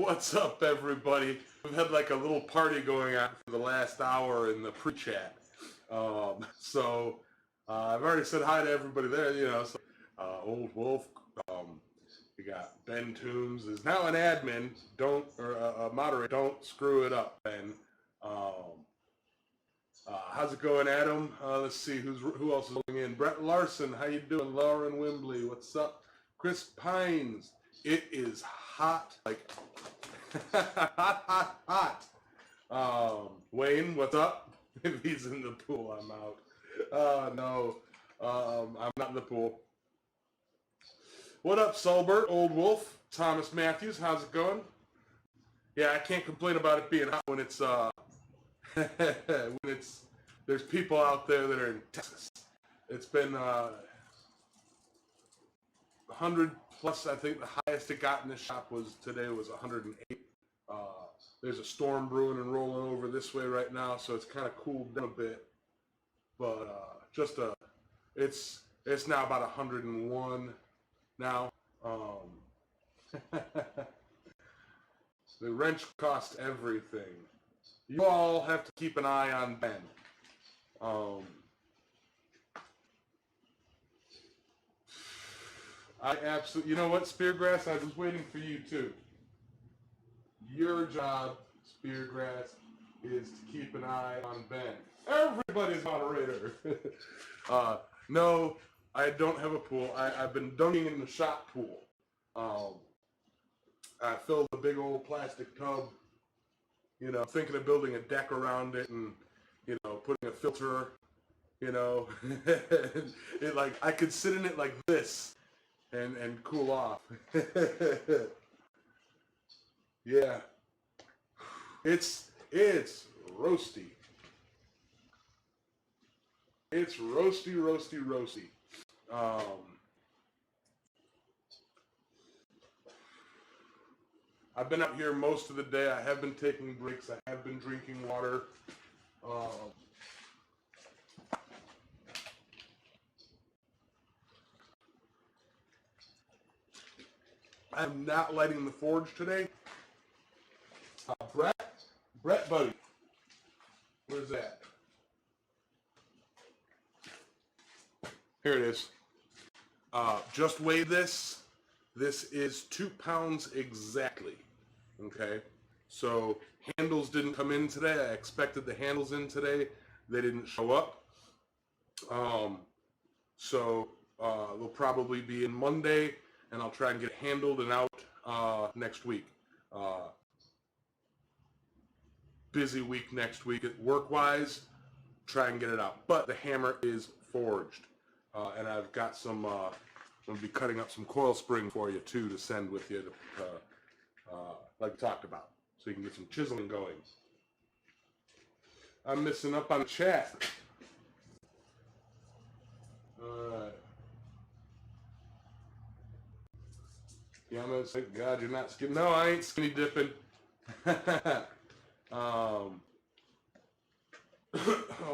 What's up, everybody? We've had like a little party going on for the last hour in the pre-chat. I've already said hi to everybody there, you know. So, Old Wolf, we got Ben Toombs is now an admin. A moderator. Don't screw it up, Ben. How's it going, Adam? Let's see who else is looking in. Brett Larson, how you doing? Lauren Wimbley, what's up? Chris Pines, it is hot, like hot. Wayne, what's up? If he's in the pool, I'm out. No, I'm not in the pool. What up, Solbert, Old Wolf, Thomas Matthews, how's it going? Yeah, I can't complain about it being hot when it's there's people out there that are in Texas. It's been 100 plus. I think the highest it got in this shop today was 108. There's a storm brewing and rolling over this way right now, so it's kind of cooled down a bit. But it's now about 101 now. The wrench costs everything. You all have to keep an eye on Ben. I absolutely, you know what, Speargrass, I was waiting for you too. Your job, Speargrass, is to keep an eye on Ben. Everybody's moderator. No, I don't have a pool. I've been dunking in the shop pool. I filled a big old plastic tub, you know, thinking of building a deck around it and, you know, putting a filter, you know. It like, I could sit in it like this and cool off. Yeah. It's roasty. It's roasty. I've been out here most of the day. I have been taking breaks. I have been drinking water. I'm not lighting the forge today. Brett, buddy, where's that? Here it is. Just weigh this. This is 2 pounds exactly. Okay, so handles didn't come in today. I expected the handles in today. They didn't show up. They'll probably be in Monday, and I'll try and get it handled and out next week. Busy week next week work-wise. Try and get it out. But the hammer is forged, and I've got some. I'm gonna be cutting up some coil spring for you too to send with you, like we talked about, so you can get some chiseling going. I'm missing up on the chat. Alright. Yamez, thank God you're not skinny. No, I ain't skinny dipping.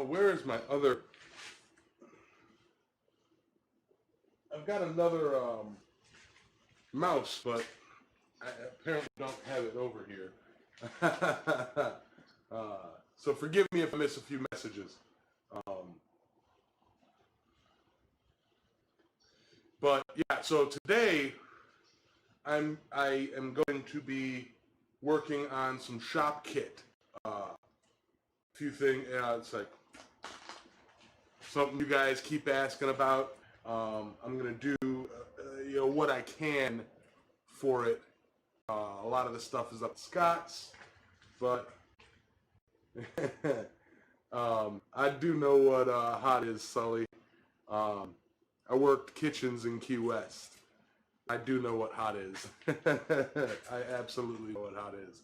Where is my other? I've got another mouse, but I apparently don't have it over here. So forgive me if I miss a few messages. But yeah, so today I am going to be working on some shop kit. Few things. It's like something you guys keep asking about. I'm gonna do you know, what I can for it. A lot of the stuff is up to Scott's, but I do know what hot is, Sully. I worked kitchens in Key West. I do know what hot is. I absolutely know what hot is.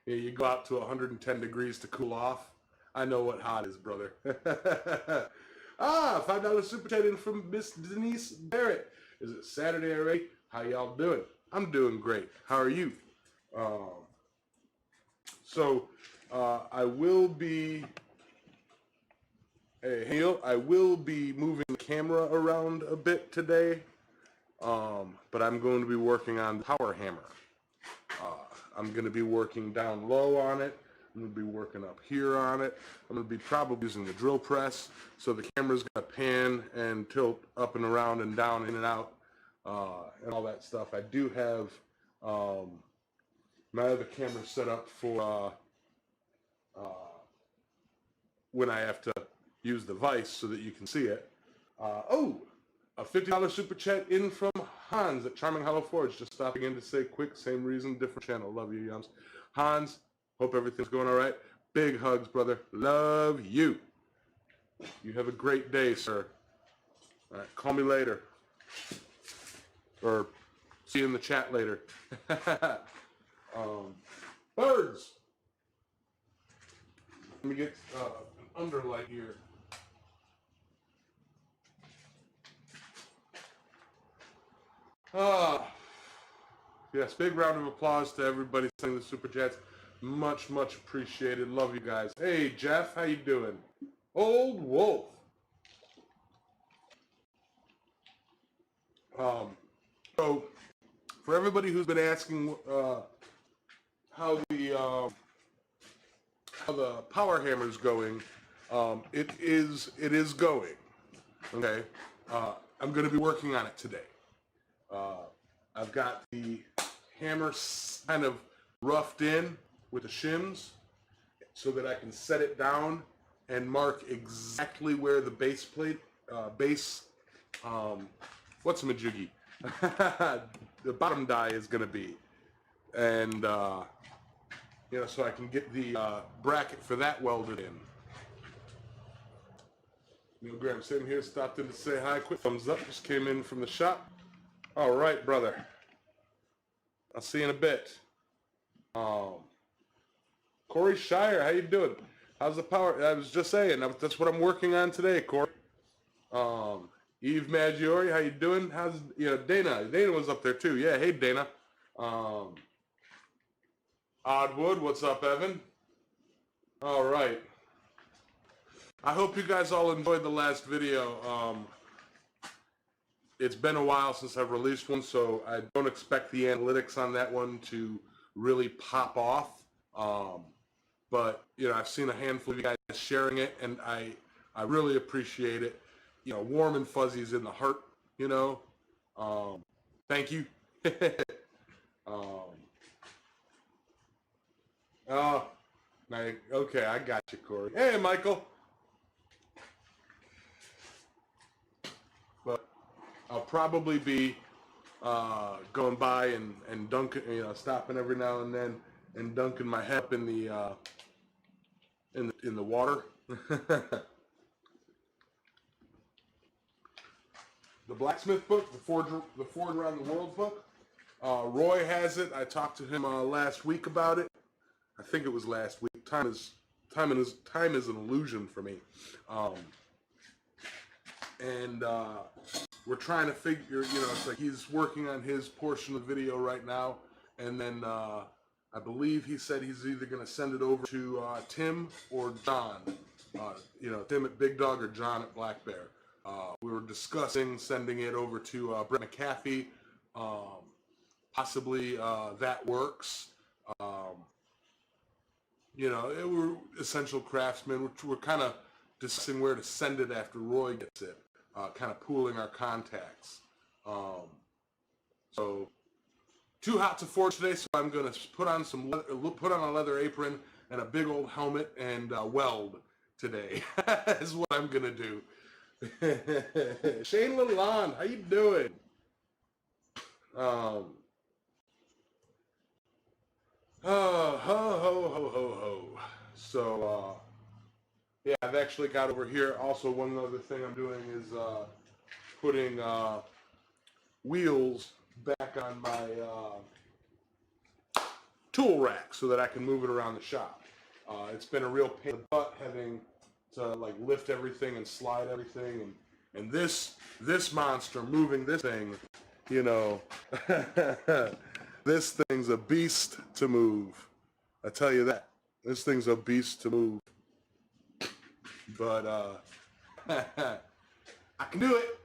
You go out to 110 degrees to cool off. I know what hot is, brother. $5 super chat in from Miss Denise Barrett. Is it Saturday already? How y'all doing? I'm doing great. How are you? I will be. Hey, Hale, I will be moving the camera around a bit today, but I'm going to be working on the power hammer. I'm going to be working down low on it. I'm going to be working up here on it. I'm going to be probably using the drill press. So the camera's going to pan and tilt up and around and down, in and out, and all that stuff. I do have my other camera set up for when I have to use the vise so that you can see it. Oh, a $50 super chat in from Hans at Charming Hollow Forge. Just stopping in to say quick, same reason, different channel. Love you, Yams. Hans, hope everything's going all right. Big hugs, brother. Love you. You have a great day, sir. All right, call me later. Or see you in the chat later. Birds. Let me get an underlight here. Yes, big round of applause to everybody sending the super chats. Much, much appreciated. Love you guys. Hey, Jeff, how you doing? Old Wolf. So, for everybody who's been asking how the power hammer's going, it is going. Okay, I'm going to be working on it today. I've got the hammer kind of roughed in with the shims so that I can set it down and mark exactly where the base plate, what's a majiggy? The bottom die is going to be. And, you know, so I can get the bracket for that welded in. Neil Graham sitting here, stopped in to say hi. Quick thumbs up, just came in from the shop. All right, brother. I'll see you in a bit. Corey Shire, how you doing? How's the power? I was just saying, that's what I'm working on today, Corey. Eve Maggiore, how you doing? How's, you know, Dana? Dana was up there too. Yeah, hey, Dana. Oddwood, what's up, Evan? All right. I hope you guys all enjoyed the last video. It's been a while since I've released one, so I don't expect the analytics on that one to really pop off. But, you know, I've seen a handful of you guys sharing it, and I really appreciate it. You know, warm and fuzzies in the heart, you know. Thank you. Okay, I got you, Corey. Hey, Michael. But I'll probably be going by and dunking, you know, stopping every now and then and dunking my head up in the water. The blacksmith book, the Forge Around the World book. Roy has it. I talked to him last week about it. I think it was last week. Time is an illusion for me. We're trying to figure, you know, it's like he's working on his portion of the video right now, and then I believe he said he's either going to send it over to Tim or John. You know, Tim at Big Dog or John at Black Bear. We were discussing sending it over to Brett McAfee. Possibly that works. You know, we're essential craftsmen. We're kind of discussing where to send it after Roy gets it. Kind of pooling our contacts. So too hot to forge today, so I'm going to put on a leather apron and a big old helmet and weld today. Is what I'm going to do. Shane Lalonde, how you doing? Ho ho ho ho ho. So yeah, I've actually got over here. Also, one other thing I'm doing is putting wheels back on my tool rack so that I can move it around the shop. It's been a real pain in the butt having to like lift everything and slide everything, and this monster moving this thing, you know, this thing's a beast to move. I tell you that. This thing's a beast to move. But I can do it.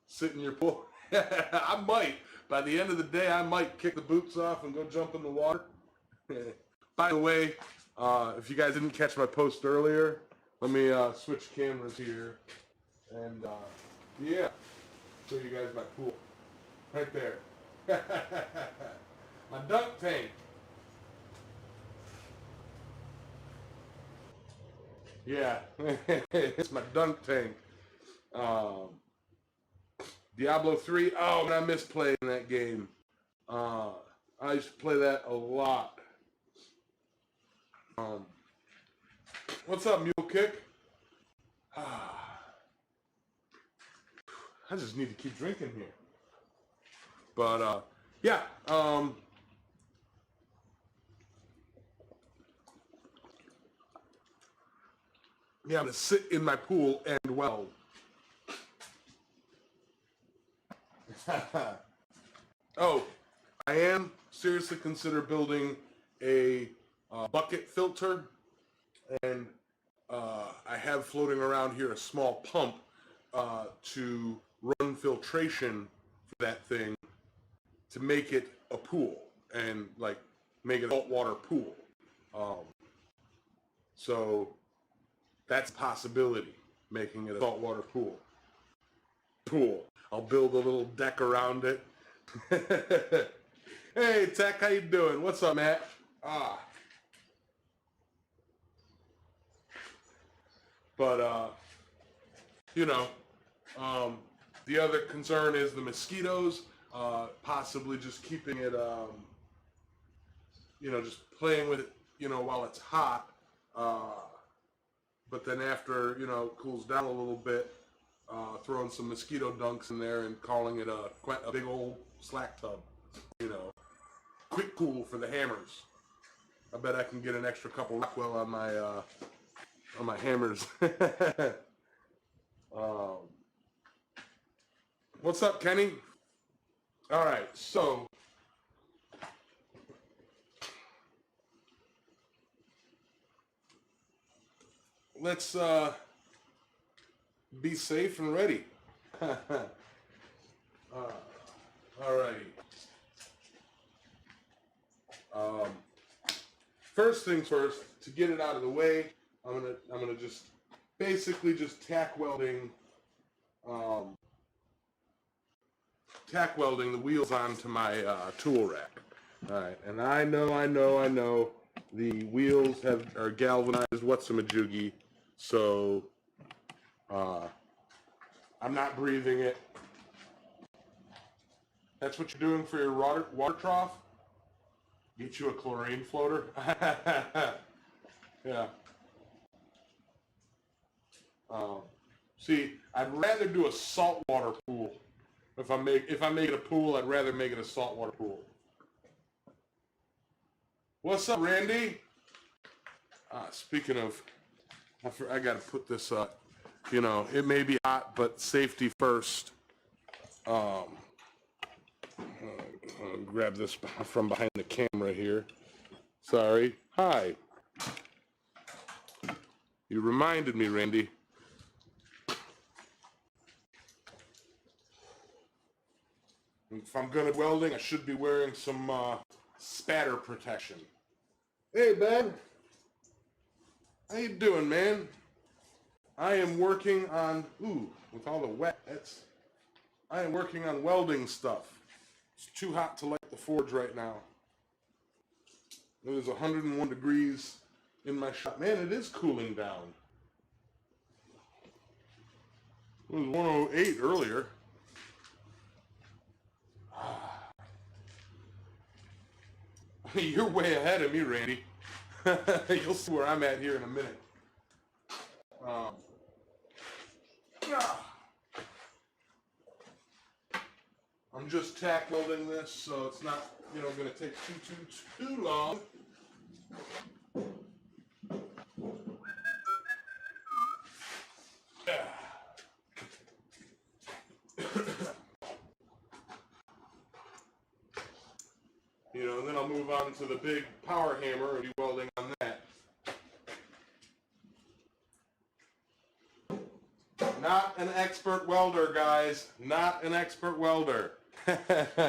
Sit in your pool. I might. By the end of the day, I might kick the boots off and go jump in the water. By the way, if you guys didn't catch my post earlier, let me switch cameras here. And yeah, show you guys my pool. Right there. My dunk tank. Yeah, it's my dunk tank. Diablo 3. Oh, and I miss playing that game. I used to play that a lot. What's up, Mule Kick? I just need to keep drinking here. But yeah. Yeah, I'm gonna sit in my pool and weld. Oh, I am seriously consider building a bucket filter, and I have floating around here a small pump to run filtration for that thing to make it a pool and like make it a saltwater pool. So that's a possibility, making it a saltwater pool. I'll build a little deck around it. Hey, Tech, how you doing? What's up, Matt? But, you know, the other concern is the mosquitoes, possibly just keeping it, you know, just playing with it, you know, while it's hot. But then after, you know, it cools down a little bit, throwing some mosquito dunks in there and calling it a big old slack tub, you know. Quick cool for the hammers. I bet I can get an extra couple Rockwell on my hammers. What's up, Kenny? All right, so let's be safe and ready. All righty. First things first, to get it out of the way, I'm gonna just basically just tack welding the wheels onto my tool rack. All right, and I know the wheels are galvanized whatsamajoogie, so I'm not breathing it. That's what you're doing for your water trough? Get you a chlorine floater? Yeah. See, I'd rather do a saltwater pool. If I make it a pool, I'd rather make it a saltwater pool. What's up, Randy? Speaking of, I gotta put this up. You know, it may be hot, but safety first. I'll grab this from behind the camera here. Sorry. Hi. You reminded me, Randy. If I'm good at welding, I should be wearing some spatter protection. Hey, Ben. How you doing, man? I am working on, with all the wet, I am working on welding stuff. It's too hot to light the forge right now. It was 101 degrees in my shop. Man, it is cooling down. It was 108 earlier. You're way ahead of me, Randy. You'll see where I'm at here in a minute. I'm just tack welding this, so it's not, you know, going to take too long. You know, and then I'll move on to the big power hammer and be welding on that. Not an expert welder, guys. Not an expert welder. Hey,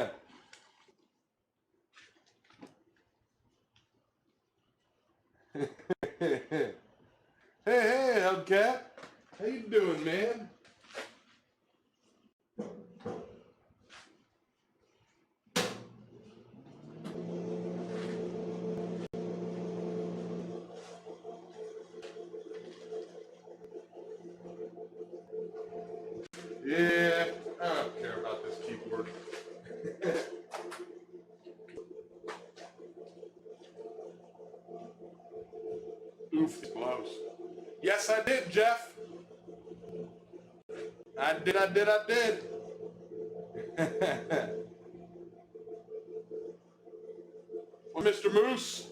hey, Hubcat. How you doing, man? Yeah, I don't care about this keyboard. Oof, it's close. Yes, I did, Jeff. I did. Well, Mr. Moose.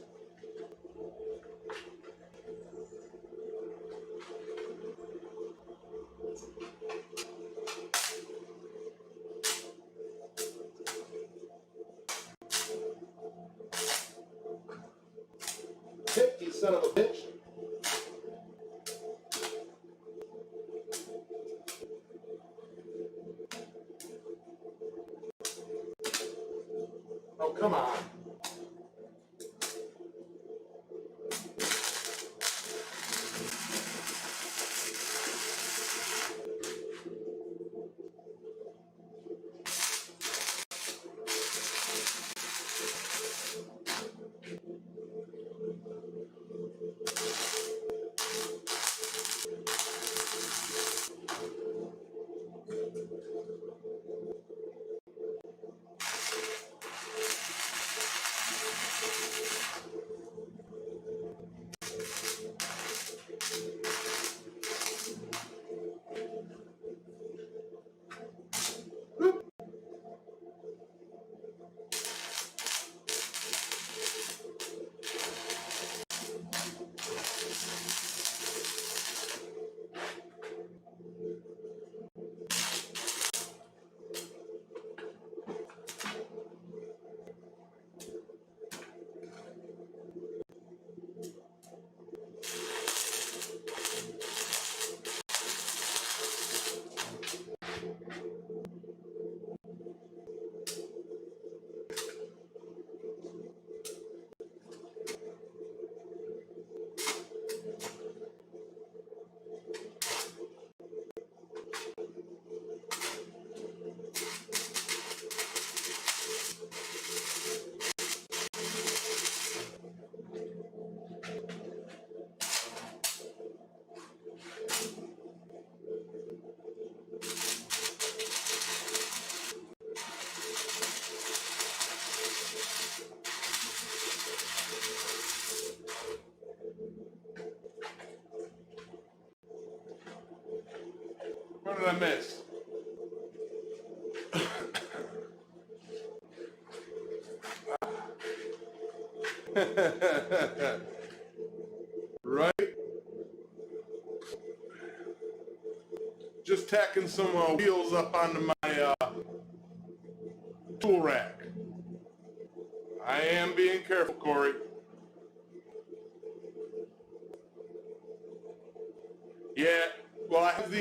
You son of a bitch. Oh, come on. What did I miss? Right? Just tacking some wheels up onto my tool rack. I am being careful, Corey. Yeah, well, I have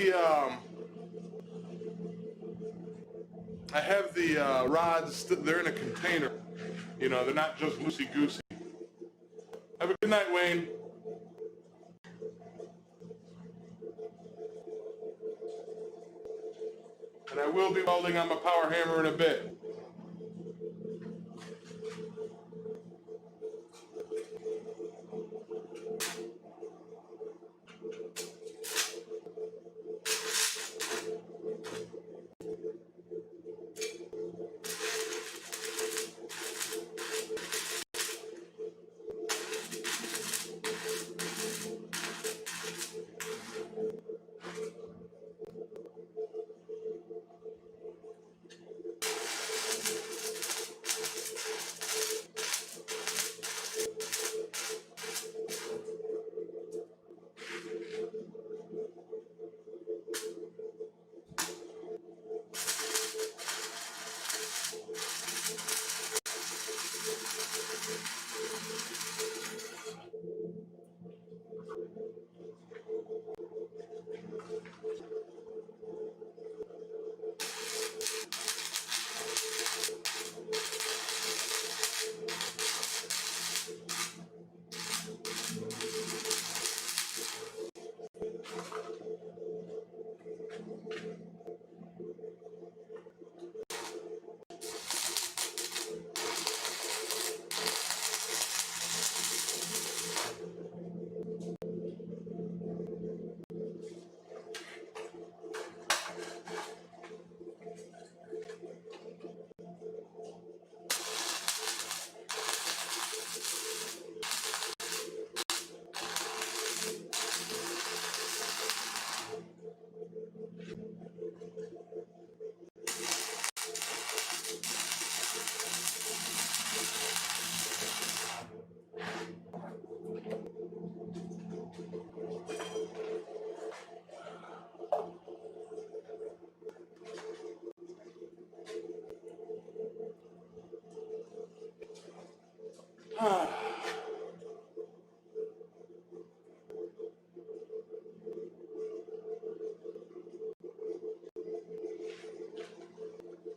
the rods. They're in a container. You know, they're not just loosey goosey. Have a good night, Wayne. And I will be welding on my power hammer in a bit.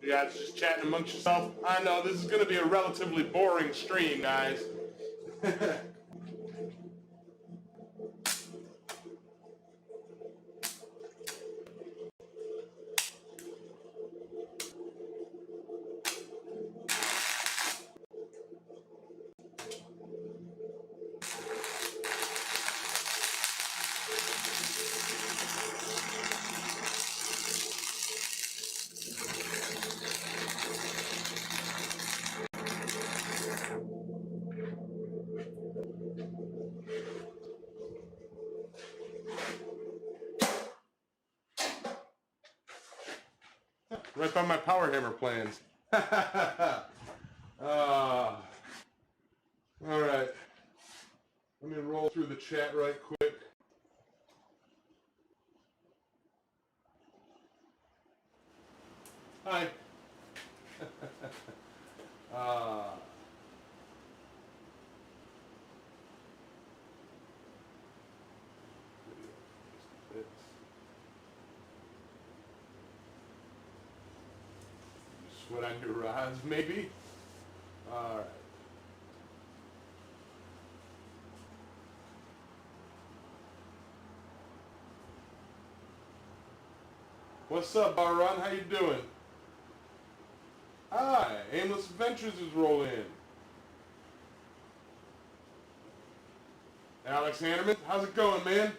You guys just chatting amongst yourself. I know this is going to be a relatively boring stream, guys. Right by my power hammer plans. All right. Let me roll through the chat right quick. Hi. Sweat on your rods, maybe? All right. What's up, Baron? How you doing? Hi, Aimless Adventures is rolling in. Alex Hannerman, how's it going, man?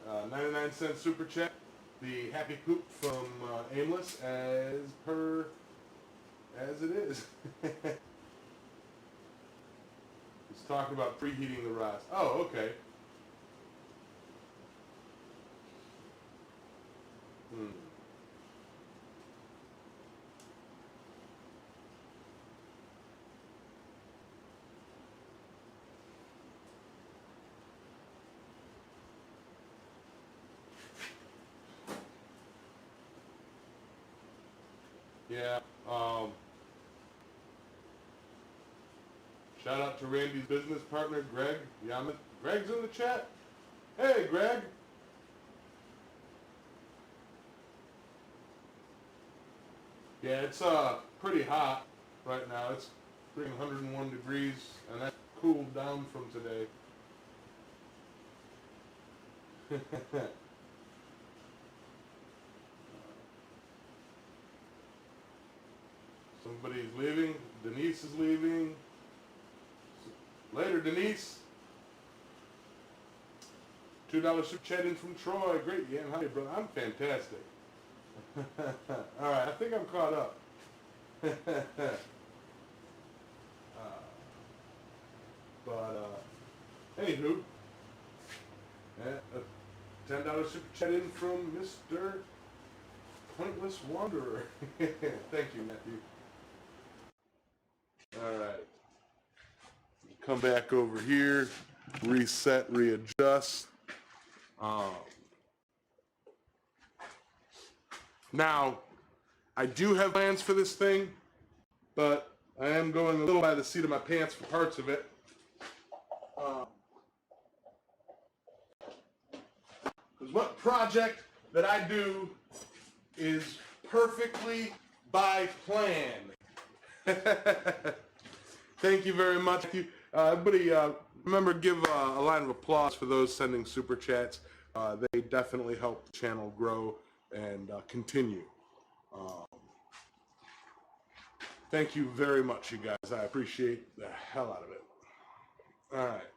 99-cent super chat. The happy poop from Aimless as it is. He's talking about preheating the rods. Oh, okay. Yeah. Shout out to Randy's business partner, Greg Yamez. Greg's in the chat. Hey, Greg. Yeah, it's pretty hot right now. It's 101 degrees, and that cooled down from today. Somebody's leaving. Denise is leaving. Later, Denise. $2 super chat in from Troy. Great, yeah. Hi, brother. I'm fantastic. All right, I think I'm caught up. Anywho, a $10 super chat in from Mr. Pointless Wanderer. Thank you, Matthew. All right. Come back over here, reset, readjust. Now, I do have plans for this thing, but I am going a little by the seat of my pants for parts of it. Because what project that I do is perfectly by plan. Thank you very much. Everybody, remember, give a line of applause for those sending super chats. They definitely help the channel grow and continue. Thank you very much, you guys. I appreciate the hell out of it. All right.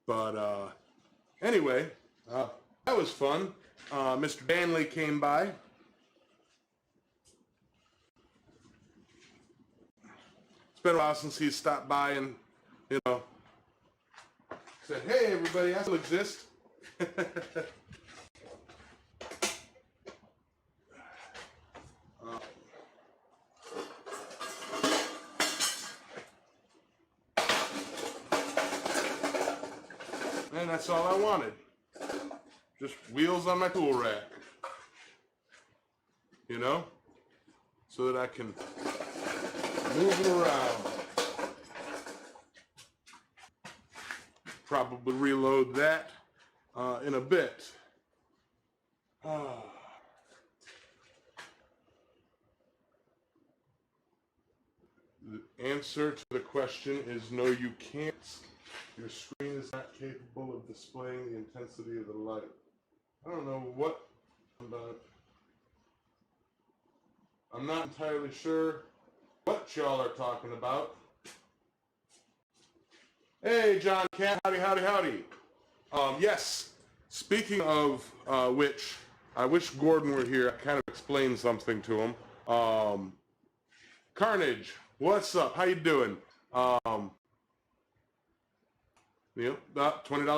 But anyway, that was fun. Mr. Danley came by. It's been a while since he's stopped by and, said, hey, everybody, I still exist. And that's all I wanted. Just wheels on my tool rack. So that I can move it around. probably reload that in a bit. The answer to the question is no, you can't. Your screen is not capable of displaying the intensity of the light. I don't know what about. I'm not entirely sure what y'all are talking about. Hey, John Cat, howdy, howdy, howdy. Yes, speaking of which, I wish Gordon were here. I kind of explained something to him. Carnage, what's up? How you doing? $20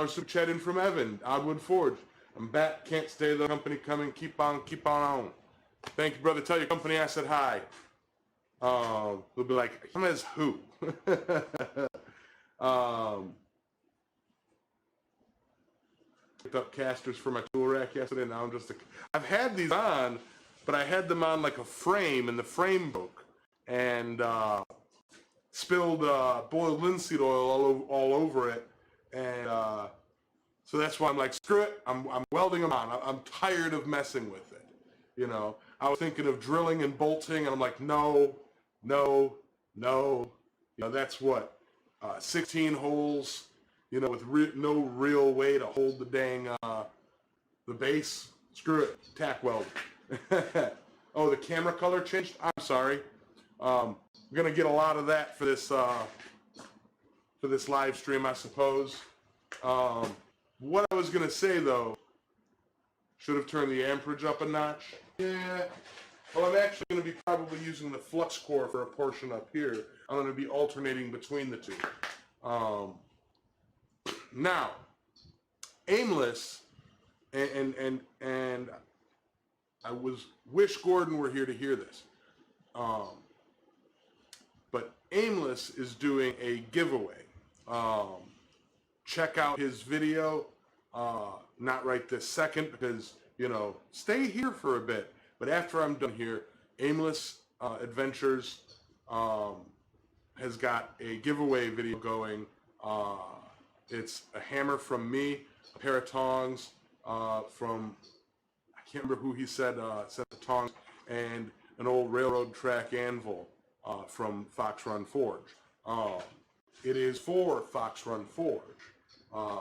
super chat in from Evan, Oddwood Forge. I'm back, can't stay, the company coming, keep on on. Thank you, brother. Tell your company I said hi. They'll be like, Yamez who? Picked up casters for my tool rack yesterday. Now I'm just I've had these on, but I had them on like a frame, and the frame broke, and spilled boiled linseed oil all over it, and so that's why I'm like, screw it. I'm welding them on. I'm tired of messing with it. You know, I was thinking of drilling and bolting, and I'm like, no. You know, that's what 16 holes. You know, with no real way to hold the dang the base. Screw it. Tack weld. Oh, the camera color changed. I'm sorry. We're gonna get a lot of that for this live stream, I suppose. What I was gonna say though, should have turned the amperage up a notch. Yeah. Well, I'm actually going to be probably using the flux core for a portion up here. I'm going to be alternating between the two. Now, Aimless, and I wish Gordon were here to hear this. But Aimless is doing a giveaway. Check out his video. Not right this second because, you know, stay here for a bit. But after I'm done here, Aimless Adventures has got a giveaway video going. It's a hammer from me, a pair of tongs from, I can't remember who he said the tongs, and an old railroad track anvil from Fox Run Forge. It is for Fox Run Forge. I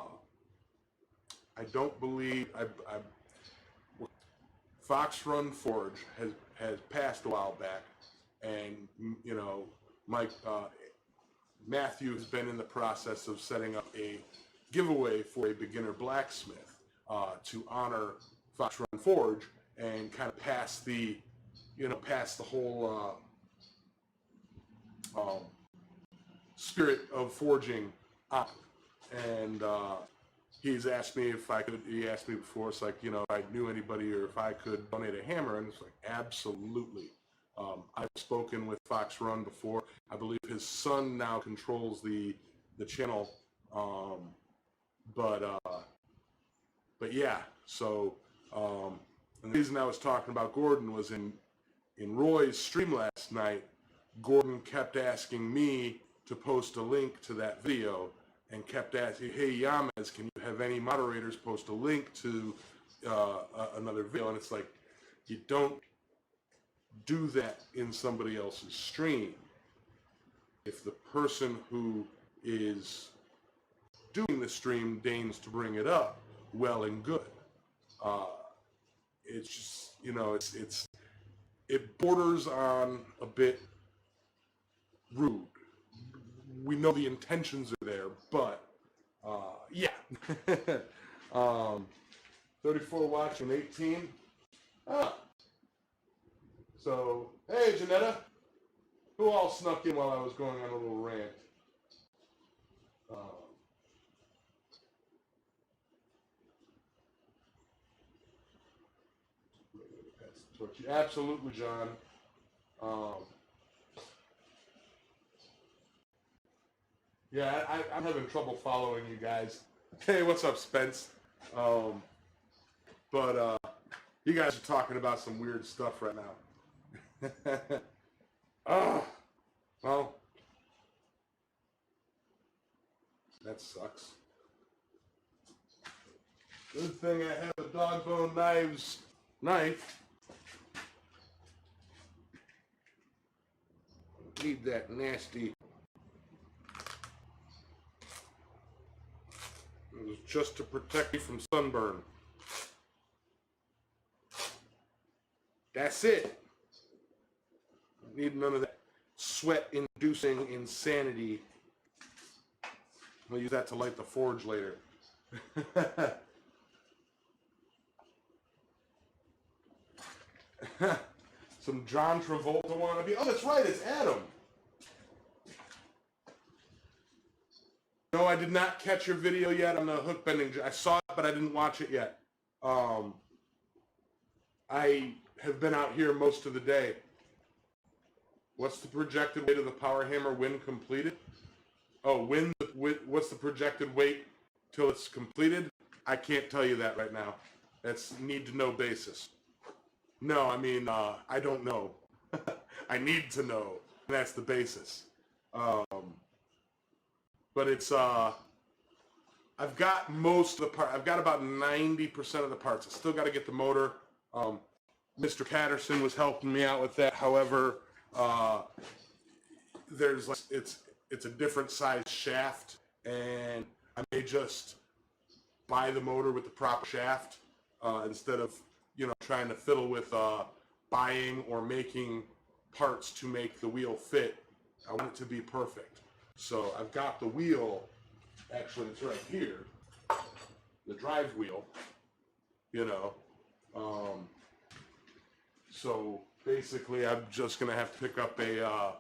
don't believe, Fox Run Forge has passed a while back, and you know, Matthew has been in the process of setting up a giveaway for a beginner blacksmith to honor Fox Run Forge and kind of pass the whole spirit of forging on. And he's asked me if I could, he asked me before, it's like, you know, if I knew anybody or if I could donate a hammer, and it's like, absolutely. I've spoken with Fox Run before. I believe his son now controls the channel. But yeah, so, and the reason I was talking about Gordon was in Roy's stream last night, Gordon kept asking me to post a link to that video, and kept asking, hey, Yamez, can you have any moderators post a link to another video? And it's like, you don't do that in somebody else's stream. If the person who is doing the stream deigns to bring it up, well and good. It's just, you know, it borders on a bit rude. We know the intentions are there, but yeah. 34 watching, 18. So, hey, Janetta. Who all snuck in while I was going on a little rant? Absolutely, John. Yeah, I'm having trouble following you guys. Hey, what's up, Spence? But you guys are talking about some weird stuff right now. Well, that sucks. Good thing I have a dog bone knife. Need that nasty. It was just to protect me from sunburn. That's it. Need none of that sweat-inducing insanity. I'll use that to light the forge later. Some John Travolta wannabe. Oh, that's right, it's Adam. No, I did not catch your video yet on the hook bending. I saw it, but I didn't watch it yet. I have been out here most of the day. What's the projected weight of the power hammer when completed? Oh, what's the projected weight till it's completed? I can't tell you that right now. That's need-to-know basis. No, I mean, I don't know. I need to know. And that's the basis. But it's, I've got most of the parts. I've got about 90% of the parts. I still got to get the motor. Mr. Patterson was helping me out with that. However, there's like, it's a different size shaft, and I may just buy the motor with the proper shaft instead of, you know, trying to fiddle with buying or making parts to make the wheel fit. I want it to be perfect. So I've got the wheel, actually it's right here, the drive wheel, you know. So basically I'm just going to have to pick up a,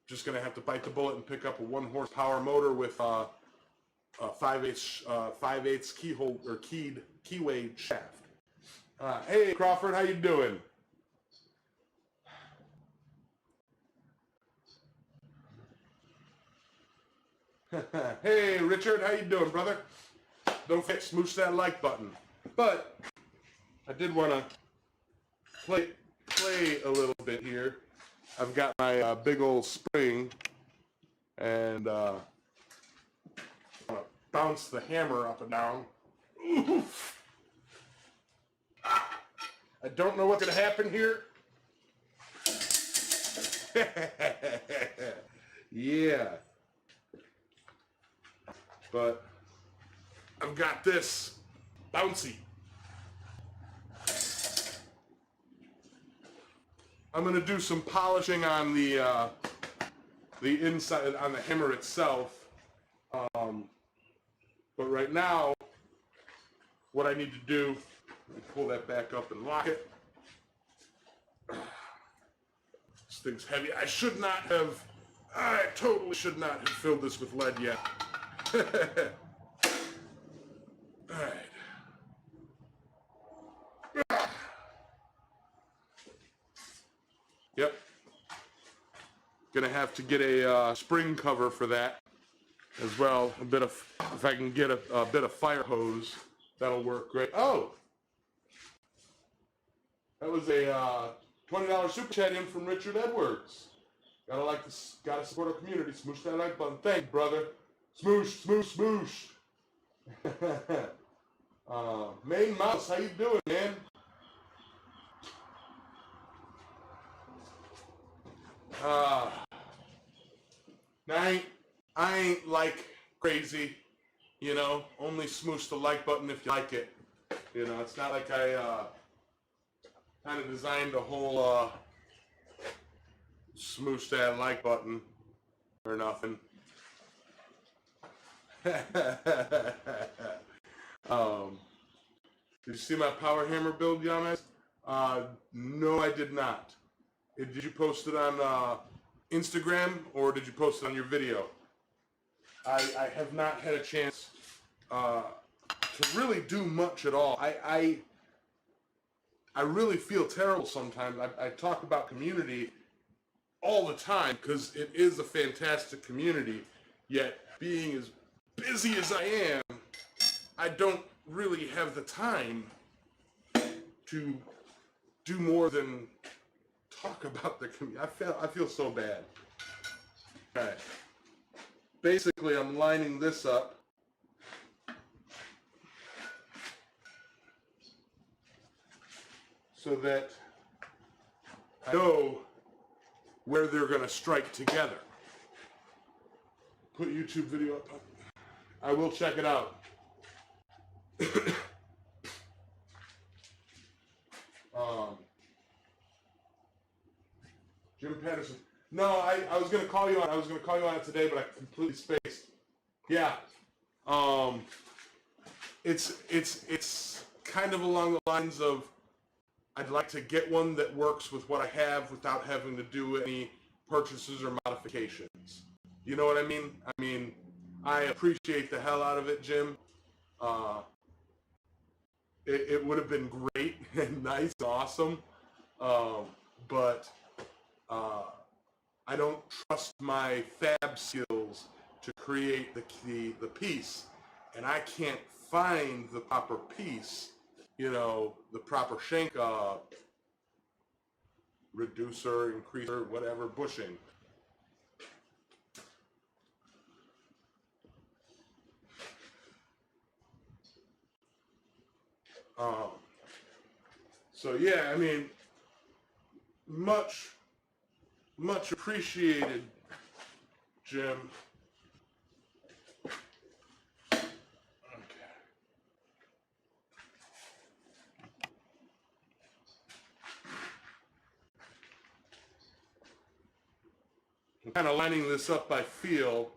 just going to have to bite the bullet and pick up a 1 horsepower motor with a 5/8 keyhole or keyway shaft. Hey Crawford, how you doing? Hey Richard, how you doing, brother? Don't forget to smoosh that like button. But I did want to play a little bit here. I've got my big old spring, and I'm gonna bounce the hammer up and down. Oof. I don't know what's gonna happen here. Yeah. But I've got this bouncy. I'm gonna do some polishing on the inside, on the hammer itself. But right now, what I need to do, let me pull that back up and lock it. This thing's heavy. I totally should not have filled this with lead yet. Alright. Yep. Gonna have to get a spring cover for that as well. A bit of, if I can get a bit of fire hose, that'll work great. Oh! That was a $20 super chat in from Richard Edwards. Gotta support our community. Smoosh that like button. Thanks, brother. Smoosh, smoosh, smoosh. Main Mouse, how you doing, man? Now I ain't like crazy, you know. Only smoosh the like button if you like it. You know, it's not like I kind of designed a whole smoosh that like button or nothing. Did you see my power hammer build, Yamez? No, I did not. Did you post it on Instagram or did you post it on your video? I have not had a chance to really do much at all. I really feel terrible sometimes. I talk about community all the time because it is a fantastic community, yet being as busy as I am, I don't really have the time to do more than talk about the community. I feel so bad. Okay. Basically, I'm lining this up so that I know where they're going to strike together. Put YouTube video up. I will check it out. Jim Patterson. No, I was gonna call you on. I was gonna call you on it today, but I completely spaced. Yeah. It's kind of along the lines of I'd like to get one that works with what I have without having to do any purchases or modifications. You know what I mean? I mean, I appreciate the hell out of it, Jim. It would have been great and nice, awesome, but I don't trust my fab skills to create the piece, and I can't find the proper piece, you know, the proper shank reducer, increaser, whatever, bushing. So yeah, I mean, much appreciated, Jim. Okay. I'm kind of lining this up by feel.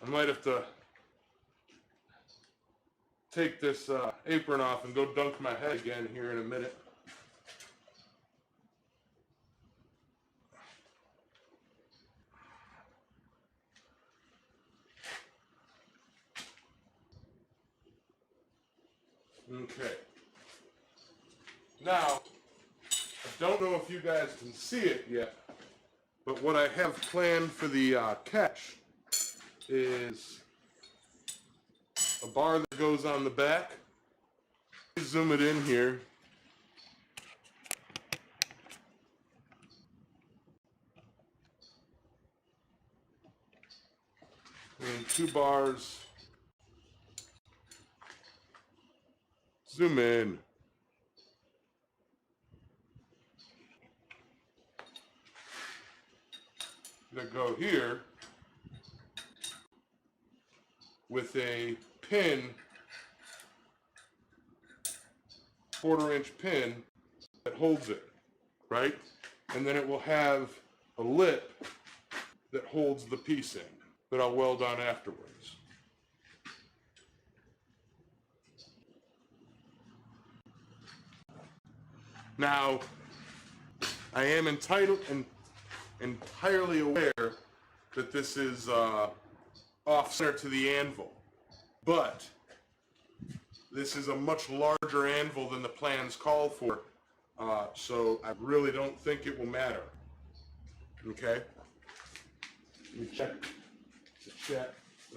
I might have to take this apron off and go dunk my head again here in a minute. Okay. Now, I don't know if you guys can see it yet, but what I have planned for the catch is a bar that goes on the back. Zoom it in here. And 2 bars. Zoom in. That go here with a pin, 1/4-inch pin that holds it, right? And then it will have a lip that holds the piece in that I'll weld on afterwards. Now, I am entirely aware that this is off-center to the anvil, but this is a much larger anvil than the plans call for, so I really don't think it will matter. Okay? Let me check. Did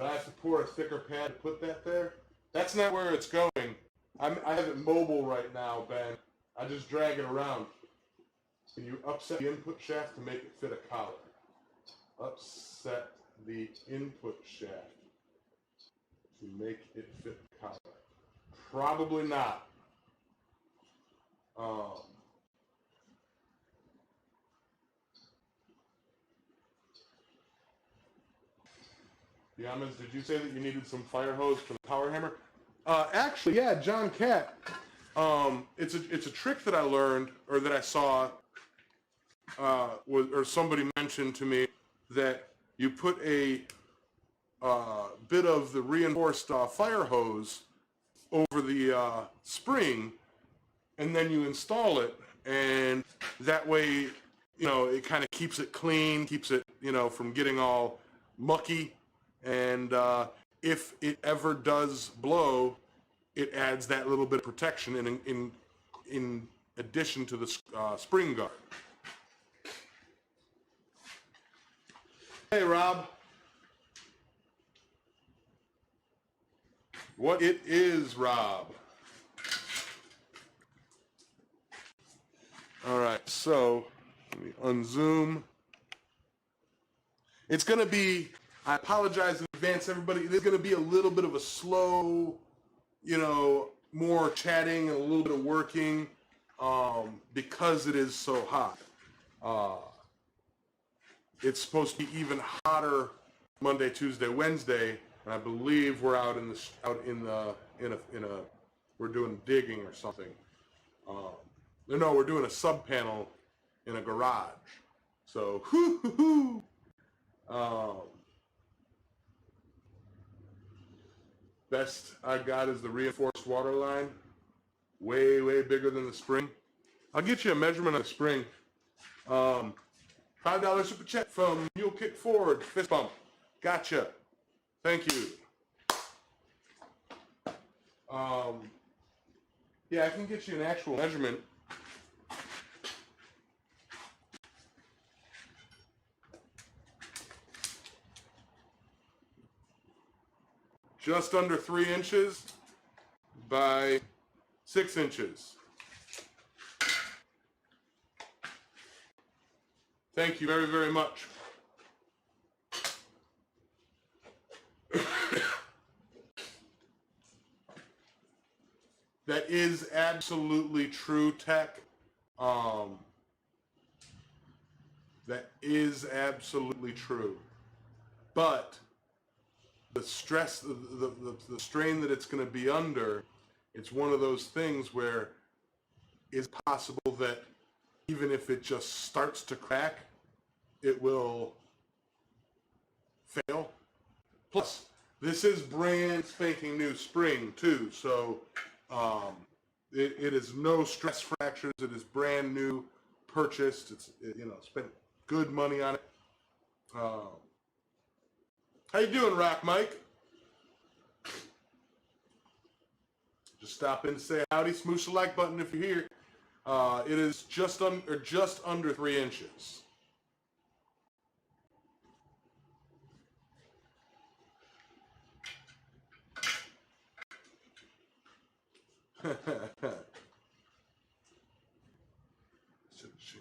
I have to pour a thicker pad to put that there? That's not where it's going. I have it mobile right now, Ben. I just drag it around. Can you upset the input shaft to make it fit a collar? Upset the input shaft to make it fit a collar. Probably not. Yamez, did you say that you needed some fire hose for the power hammer? Actually, yeah, John Cat. It's a trick that I learned, or that I saw, or somebody mentioned to me, that you put a bit of the reinforced fire hose over the spring, and then you install it, and that way, you know, it kind of keeps it clean, keeps it, you know, from getting all mucky, and if it ever does blow, it adds that little bit of protection in addition to the spring guard. Hey, Rob. What it is, Rob. All right, so let me unzoom. It's going to be, I apologize in advance everybody. There's going to be a little bit of a slow, you know, more chatting and a little bit of working because it is so hot. It's supposed to be even hotter Monday, Tuesday, Wednesday, and I believe we're out in a we're doing digging or something. No, we're doing a sub panel in a garage. So, best I got is the reinforced water line. Way, way bigger than the spring. I'll get you a measurement of the spring. $5 super chat from Mule Kick Forward. Fist bump. Gotcha. Thank you. Yeah, I can get you an actual measurement. Just under 3 inches by 6 inches. Thank you very, very much. That is absolutely true, Tech. That is absolutely true. But the stress, the strain that it's going to be under, it's one of those things where it's possible that even if it just starts to crack, it will fail. Plus, this is brand spanking new spring too, so it is no stress fractures. It is brand new, purchased. Spent good money on it. How you doing, Rock Mike? Just stop in to say howdy. Smoosh the like button if you're here. It is just under 3 inches.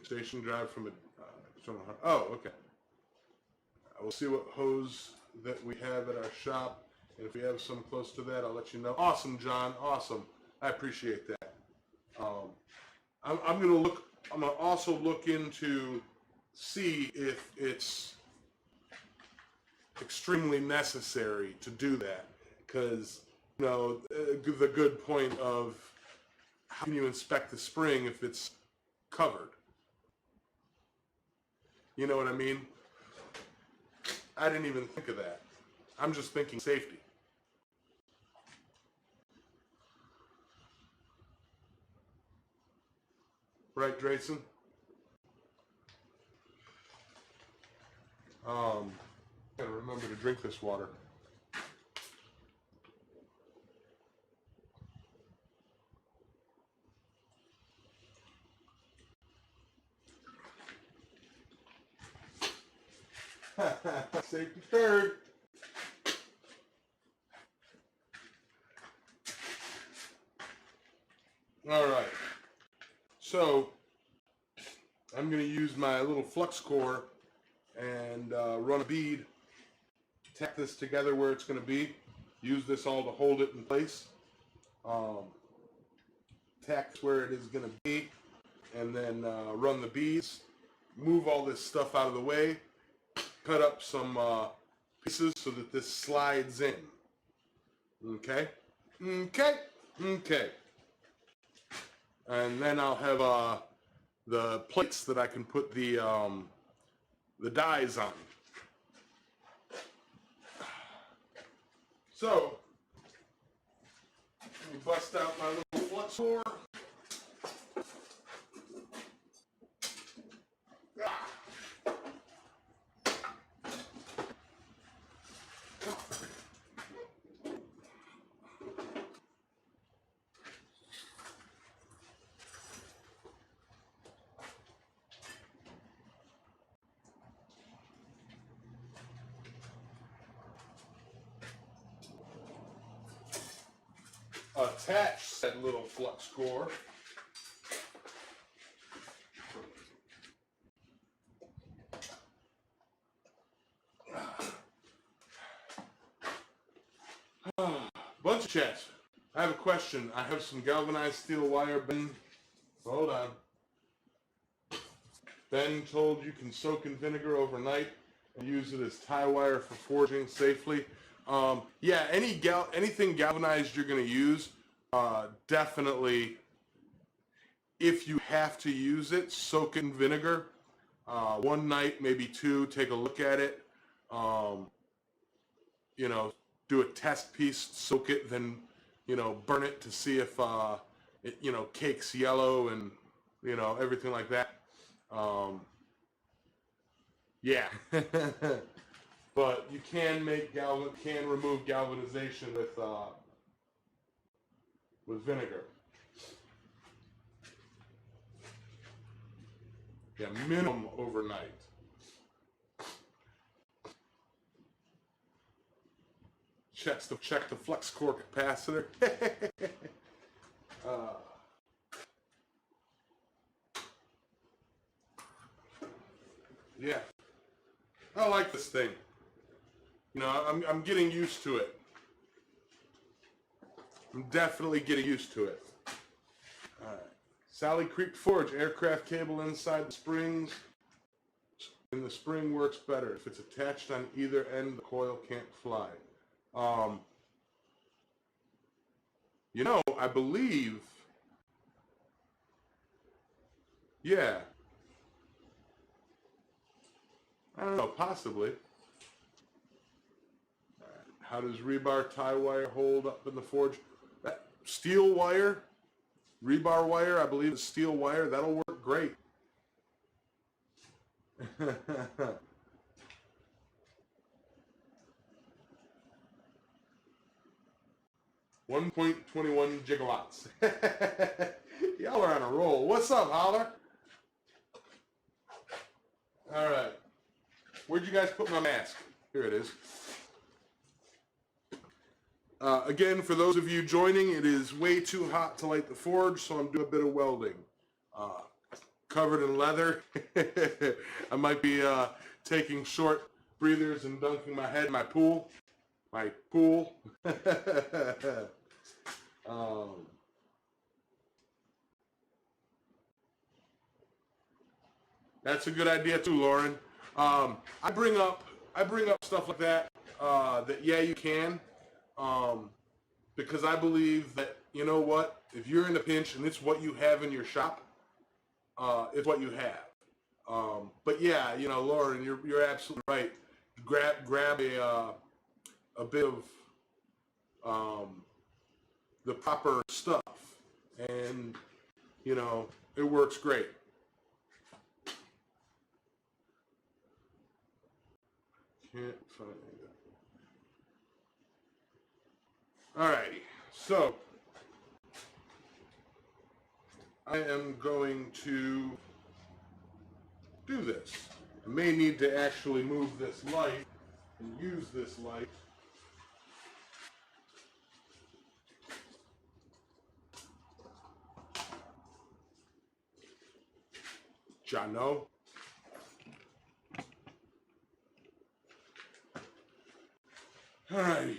Station drive from a. Oh, okay. We'll see what hose that we have at our shop, and if we have some close to that, I'll let you know. Awesome, John. Awesome. I appreciate that. I'm gonna also look into see if it's extremely necessary to do that, because the good point of how can you inspect the spring if it's covered? You know what I mean? I didn't even think of that. I'm just thinking safety. Right, Drayson? Gotta remember to drink this water. Safety third. All right. So I'm going to use my little flux core and run a bead, tack this together where it's going to be, use this all to hold it in place, tack where it is going to be, and then run the beads, move all this stuff out of the way, cut up some pieces so that this slides in. Okay? Okay. And then I'll have the plates that I can put the dies on. So, let me bust out my little flux core. Attach said little flux core. chat. I have a question. I have some galvanized steel wire. Ben, hold on. Ben told you can soak in vinegar overnight and use it as tie wire for forging safely. Yeah, anything galvanized you're going to use, definitely, if you have to use it, soak it in vinegar. One night, maybe two, take a look at it. You know, do a test piece, soak it, then, you know, burn it to see if, it, you know, cakes yellow and, you know, everything like that. Yeah. But you can remove galvanization with vinegar. Yeah, minimum overnight. Check the flux core capacitor. Yeah, I like this thing. You know, I'm getting used to it. I'm definitely getting used to it. All right. Sally Creek Forge, aircraft cable inside the springs. And the spring works better. If it's attached on either end, the coil can't fly. You know, I believe, yeah. I don't know, possibly. How does rebar tie wire hold up in the forge? That steel wire, rebar wire, I believe it's steel wire, that'll work great. 1.21 gigawatts. Y'all are on a roll. What's up, Holler? All right. Where'd you guys put my mask? Here it is. Again, for those of you joining, it is way too hot to light the forge, so I'm doing a bit of welding. Covered in leather. I might be taking short breathers and dunking my head in my pool. That's a good idea too, Lauren. I bring up stuff like that. That yeah, you can, because I believe that, you know what, if you're in a pinch and it's what you have in your shop, it's what you have. But yeah, you know, Lauren, you're absolutely right. Grab a bit of the proper stuff, and you know, it works great. Can't find it. Alrighty, so I am going to do this. I may need to actually move this light and use this light. Jano. Alrighty.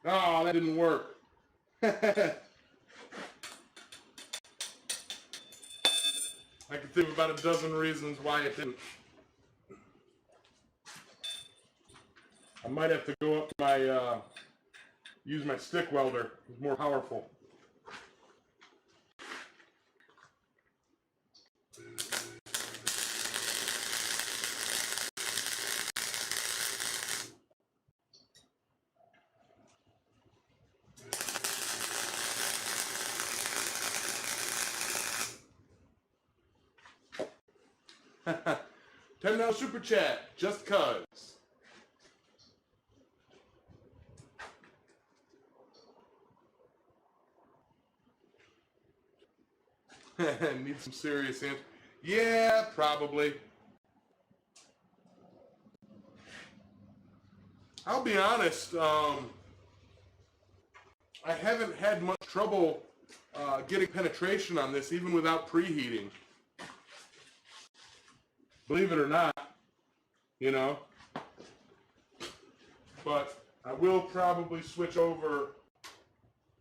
Oh, that didn't work. I can think of about a dozen reasons why it didn't. I might have to go up to my, use my stick welder. It's more powerful. $10 super chat, just cuz. Need some serious answer. Yeah, probably. I'll be honest, I haven't had much trouble getting penetration on this, even without preheating. Believe it or not, you know. But I will probably switch over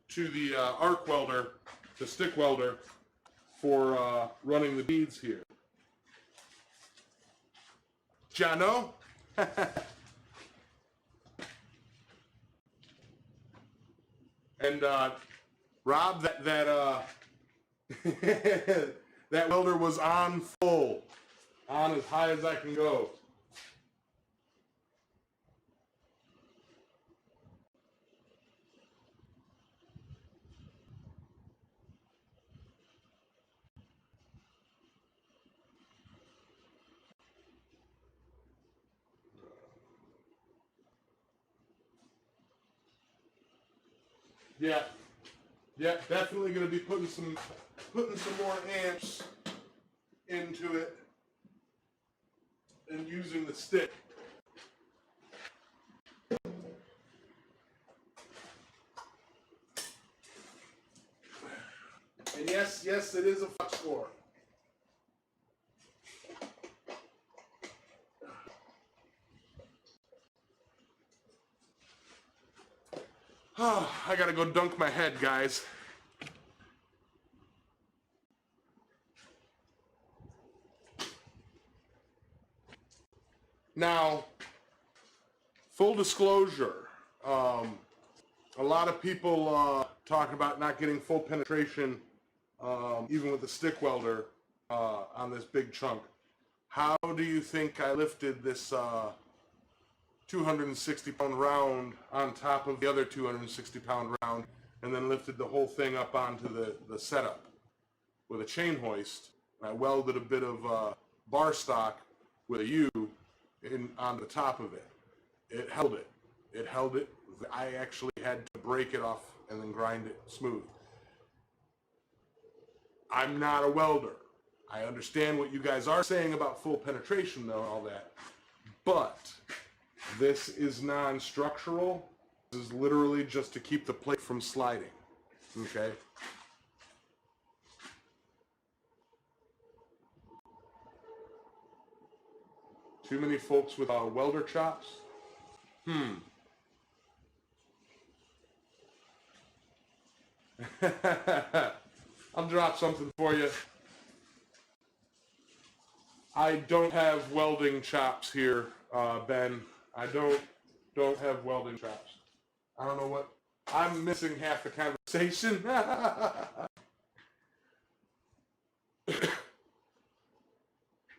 to the arc welder, the stick welder, for running the beads here. Jano? And Rob, that that welder was on full, on as high as I can go. Yeah, definitely going to be putting some more amps into it and using the stick. And yes, it is a flux core. I gotta go dunk my head, guys. Now, full disclosure, a lot of people talk about not getting full penetration, even with the stick welder, on this big chunk. How do you think I lifted this 260-pound round on top of the other 260-pound round, and then lifted the whole thing up onto the setup with a chain hoist? I welded a bit of bar stock with a U on the top of it. It held it. It held it. I actually had to break it off and then grind it smooth. I'm not a welder. I understand what you guys are saying about full penetration, though, and all that. But this is non-structural. This is literally just to keep the plate from sliding. Okay? Too many folks with welder chops? I'll drop something for you. I don't have welding chops here, Ben. I don't have welding chops. I don't know what. I'm missing half the conversation.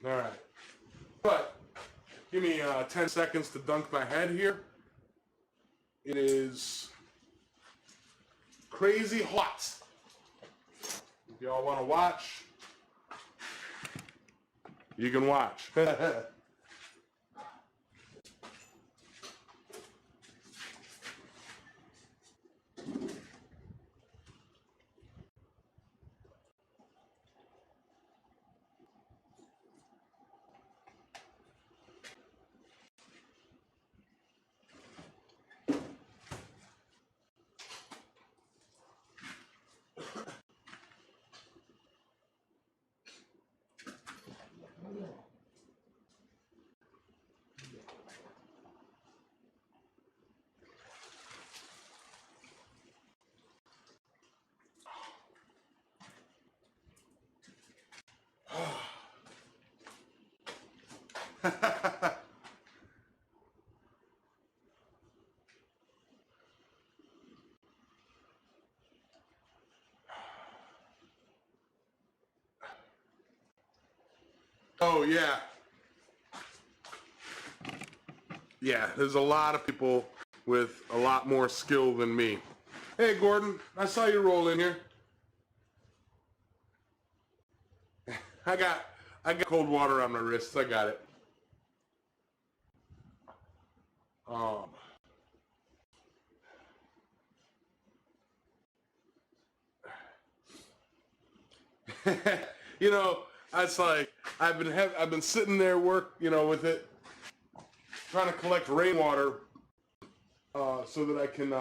All right. But give me 10 seconds to dunk my head here. It is crazy hot. If y'all want to watch, you can watch. Oh, yeah. Yeah, there's a lot of people with a lot more skill than me. Hey, Gordon, I saw you roll in here. I got cold water on my wrists. I got it. Um, you know, it's like I've been sitting there with it, trying to collect rainwater, so that I can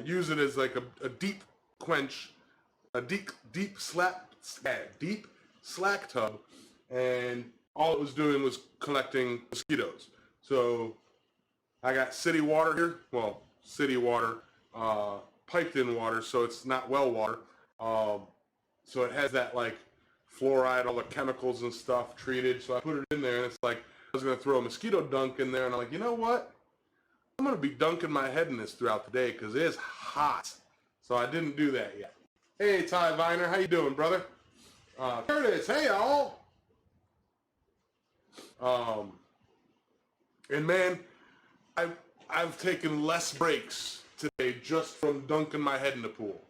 use it as like a deep quench, a deep slack tub, and all it was doing was collecting mosquitoes. So I got city water here. Well, city water, piped in water, so it's not well water. So it has that like fluoride, all the chemicals and stuff treated. So I put it in there, and it's like I was gonna throw a mosquito dunk in there, and I'm like, you know what? I'm gonna be dunking my head in this throughout the day because it is hot. So I didn't do that yet. Hey, Ty Viner, how you doing, brother? There it is. Hey, y'all. And man, I've taken less breaks today just from dunking my head in the pool.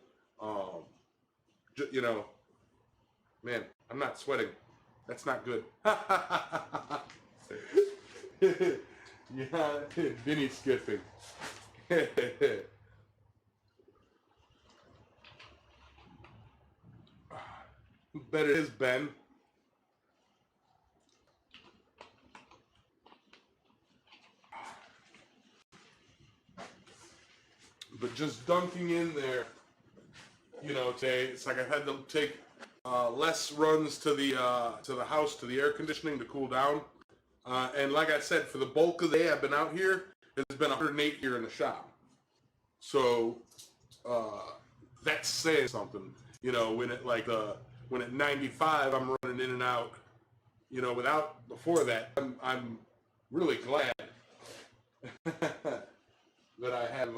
You know, man, I'm not sweating. That's not good. Yeah, Vinny skiffing. Bet it is, Ben. But just dunking in there, today it's like I had to take less runs to the house, to the air conditioning to cool down. And like I said, for the bulk of the day I've been out here, it's been 108 here in the shop. So that's saying something. When at 95 I'm running in and out. Without before that, I'm really glad that I have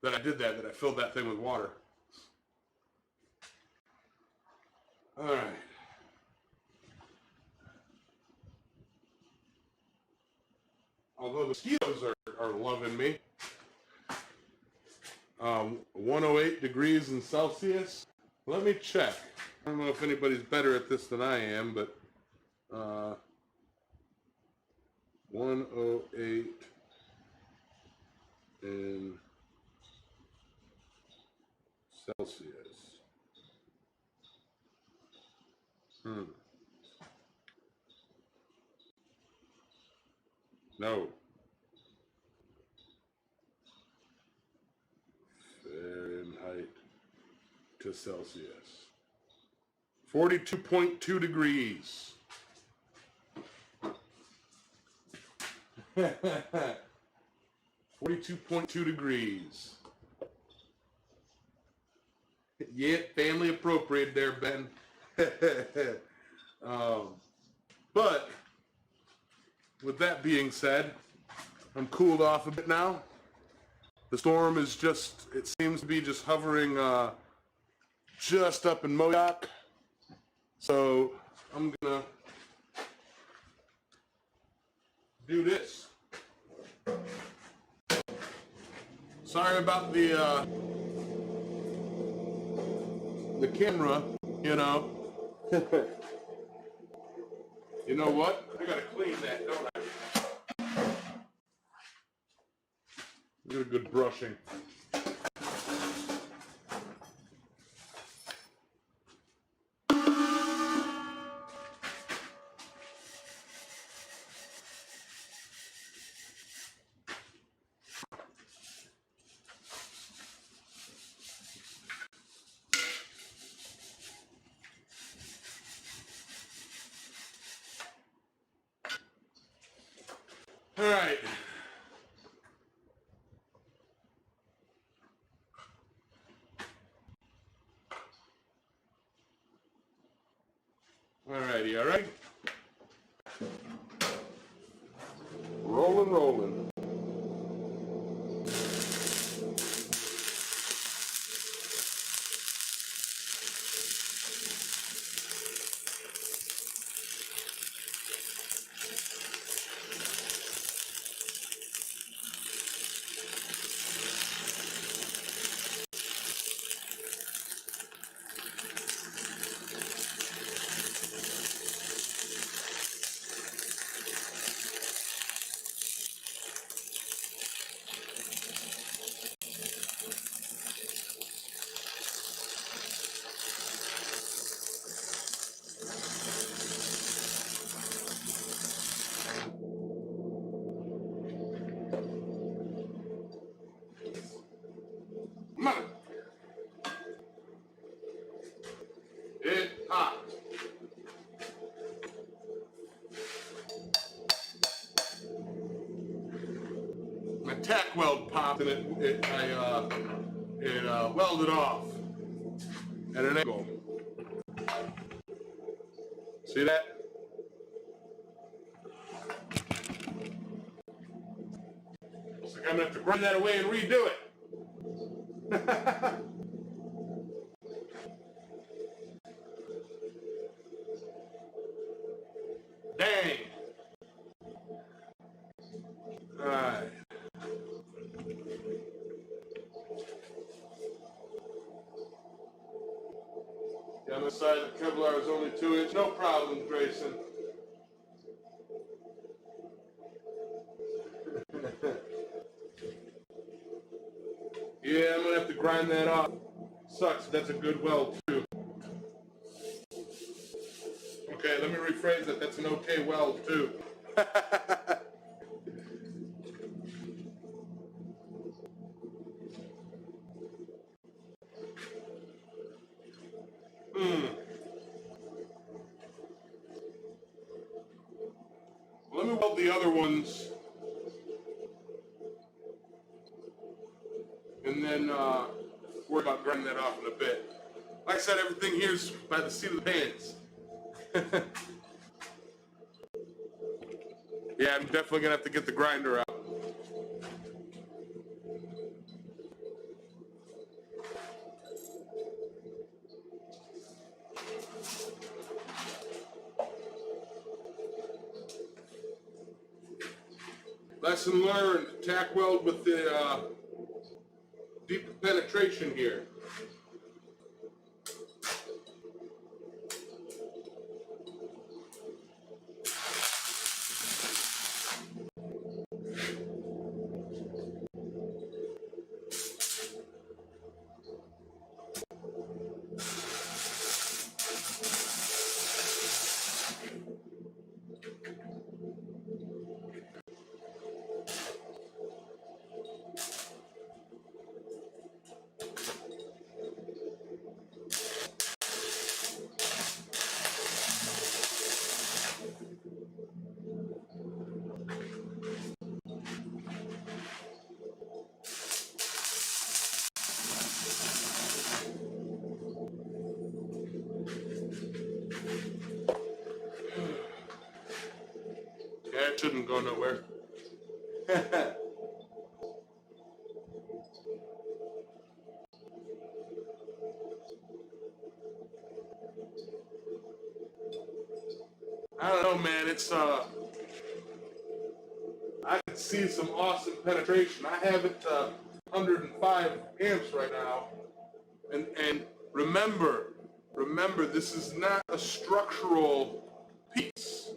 that I did that I filled that thing with water. All right. Although the mosquitoes are loving me. 108 degrees in Celsius. Let me check. I don't know if anybody's better at this than I am, but 108 in Celsius. No. Fahrenheit to Celsius. 42.2 degrees. 42.2 degrees. Yeah, family appropriate there, Ben. But with that being said, I'm cooled off a bit now. The storm is it seems to be just hovering just up in Modoc. So I'm gonna do this. Sorry about the camera, You know what? I gotta clean that, don't I? Get a good brushing. All right. Alrighty, all right? rolling. Come on. It hot. My tack weld popped and it welded off at an angle. See that? Looks like I'm gonna have to grind that away and redo it. Dang. Alright. The other side of the Kevlar is only 2 inches. No problem, Grayson. Yeah, I'm gonna have to grind that off. Sucks, that's a good weld too. Okay, let me rephrase it. That's an okay weld too. Let me weld the other ones. And then worry about grinding that off in a bit. Like I said, everything here's by the seat of the pants. Yeah, I'm definitely gonna have to get the grinder out. Lesson learned, tack weld with the deep penetration here. Yeah, it shouldn't go nowhere. I don't know, man. It's I can see some awesome penetration. I have it 105 amps right now, and remember, this is not a structural piece.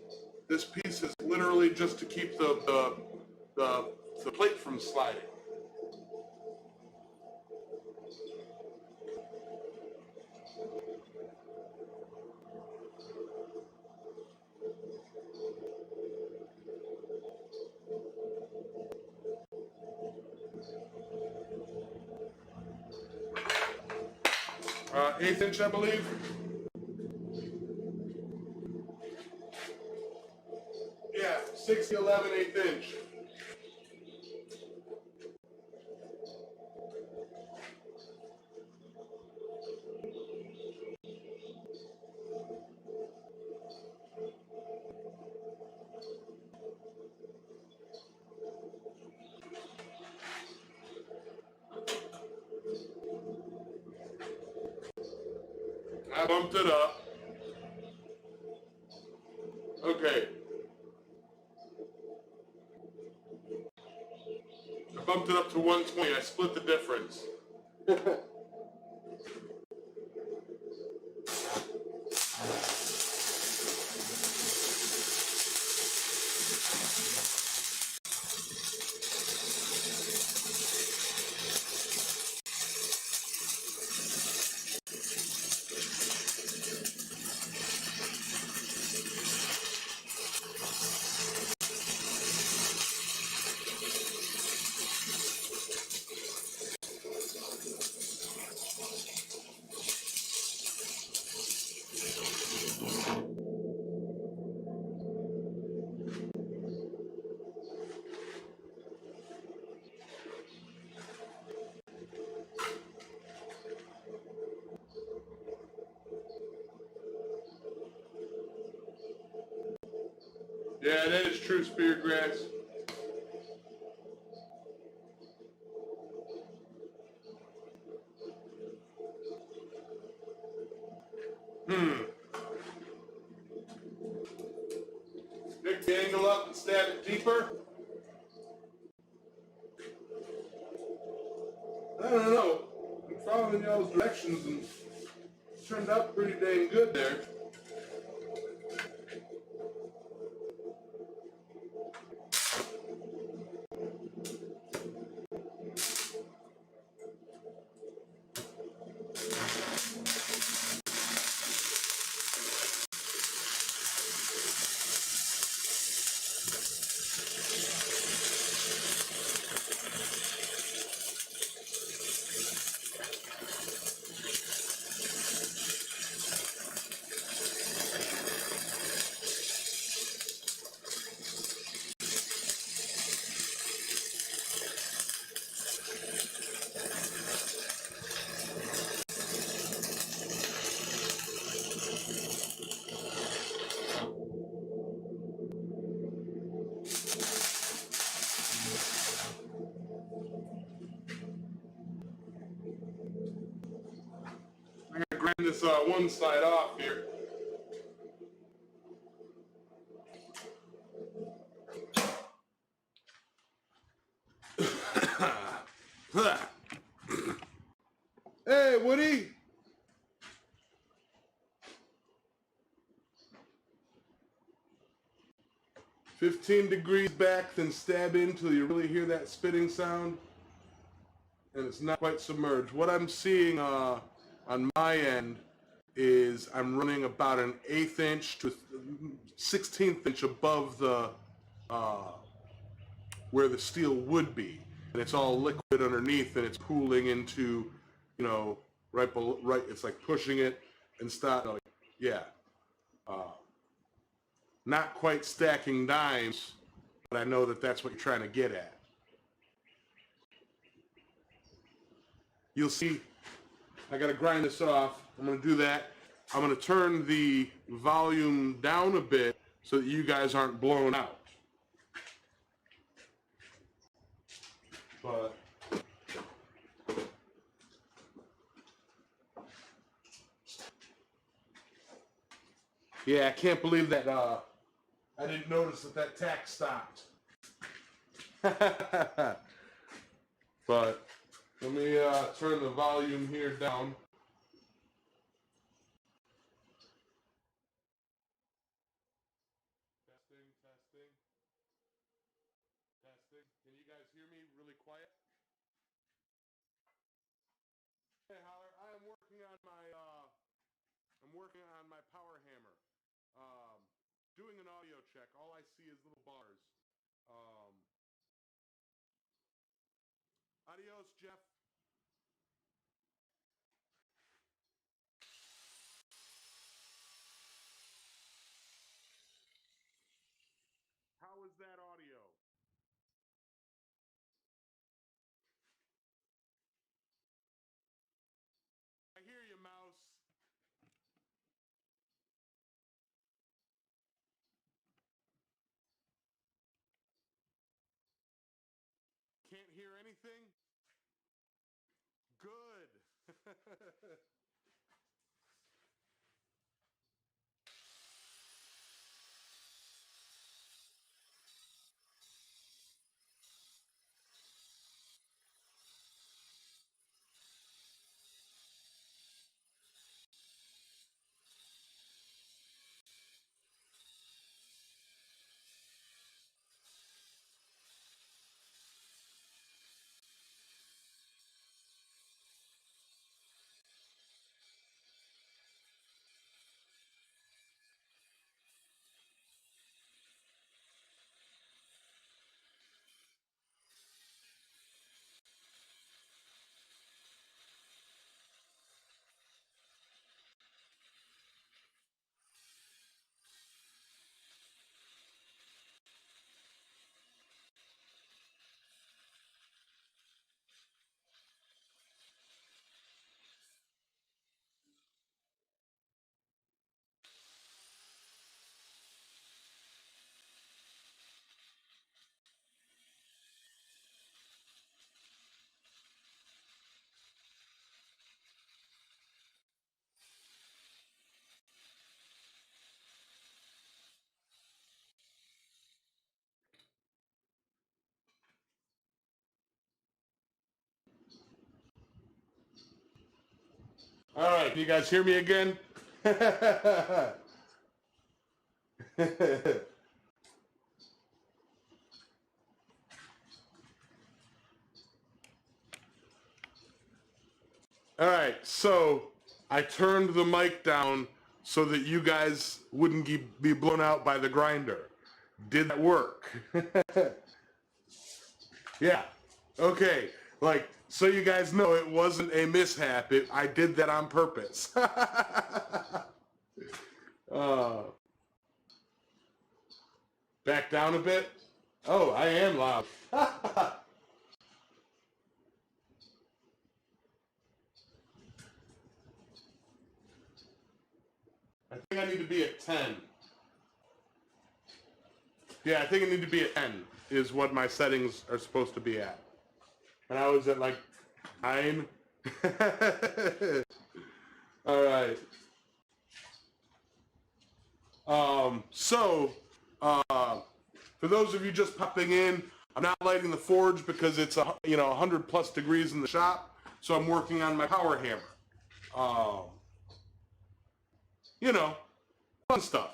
This piece is literally just to keep the plate from sliding. Eighth inch, I believe. Yeah, 60/11 eighth inch. I bumped it up. Okay. I bumped it up to 120. I split the difference. Yeah, that is true, Speargrass. Pick the angle up and stab it deeper. I don't know. I'm following y'all's directions and it turned out pretty dang good there. I'm gonna grind this one side off here. Hey, Woody. "15 degrees back, then stab in till you really hear that spitting sound, and it's not quite submerged." What I'm seeing on my end is I'm running about an 1/8 inch to 1/16 inch above the where the steel would be, and it's all liquid underneath, and it's cooling into, you know, right below, right. It's like pushing it and stop. Like, yeah, not quite stacking dimes, but I know that that's what you're trying to get at. You'll see. I gotta grind this off. I'm gonna do that. I'm gonna turn the volume down a bit so that you guys aren't blown out. But yeah, I can't believe that I didn't notice that tack stopped. But let me turn the volume here down. Testing, testing, testing. Can you guys hear me really quiet? Hey, Holler, I am working on my power hammer. Um, Doing an audio check. All I see is little bars. Um, Adios, Jeff. How is that audio? I hear you, Mouse. Can't hear anything? Good. All right, can you guys hear me again? All right, so I turned the mic down so that you guys wouldn't be blown out by the grinder. Did that work? Yeah. Okay. Like, so you guys know it wasn't a mishap. I did that on purpose. Back down a bit. Oh, I am loud. I think I need to be at 10. Yeah, I think I need to be at 10 is what my settings are supposed to be at. And I was at like 9. All right. For those of you just popping in, I'm not lighting the forge because it's 100+ degrees in the shop, so I'm working on my power hammer. Fun stuff.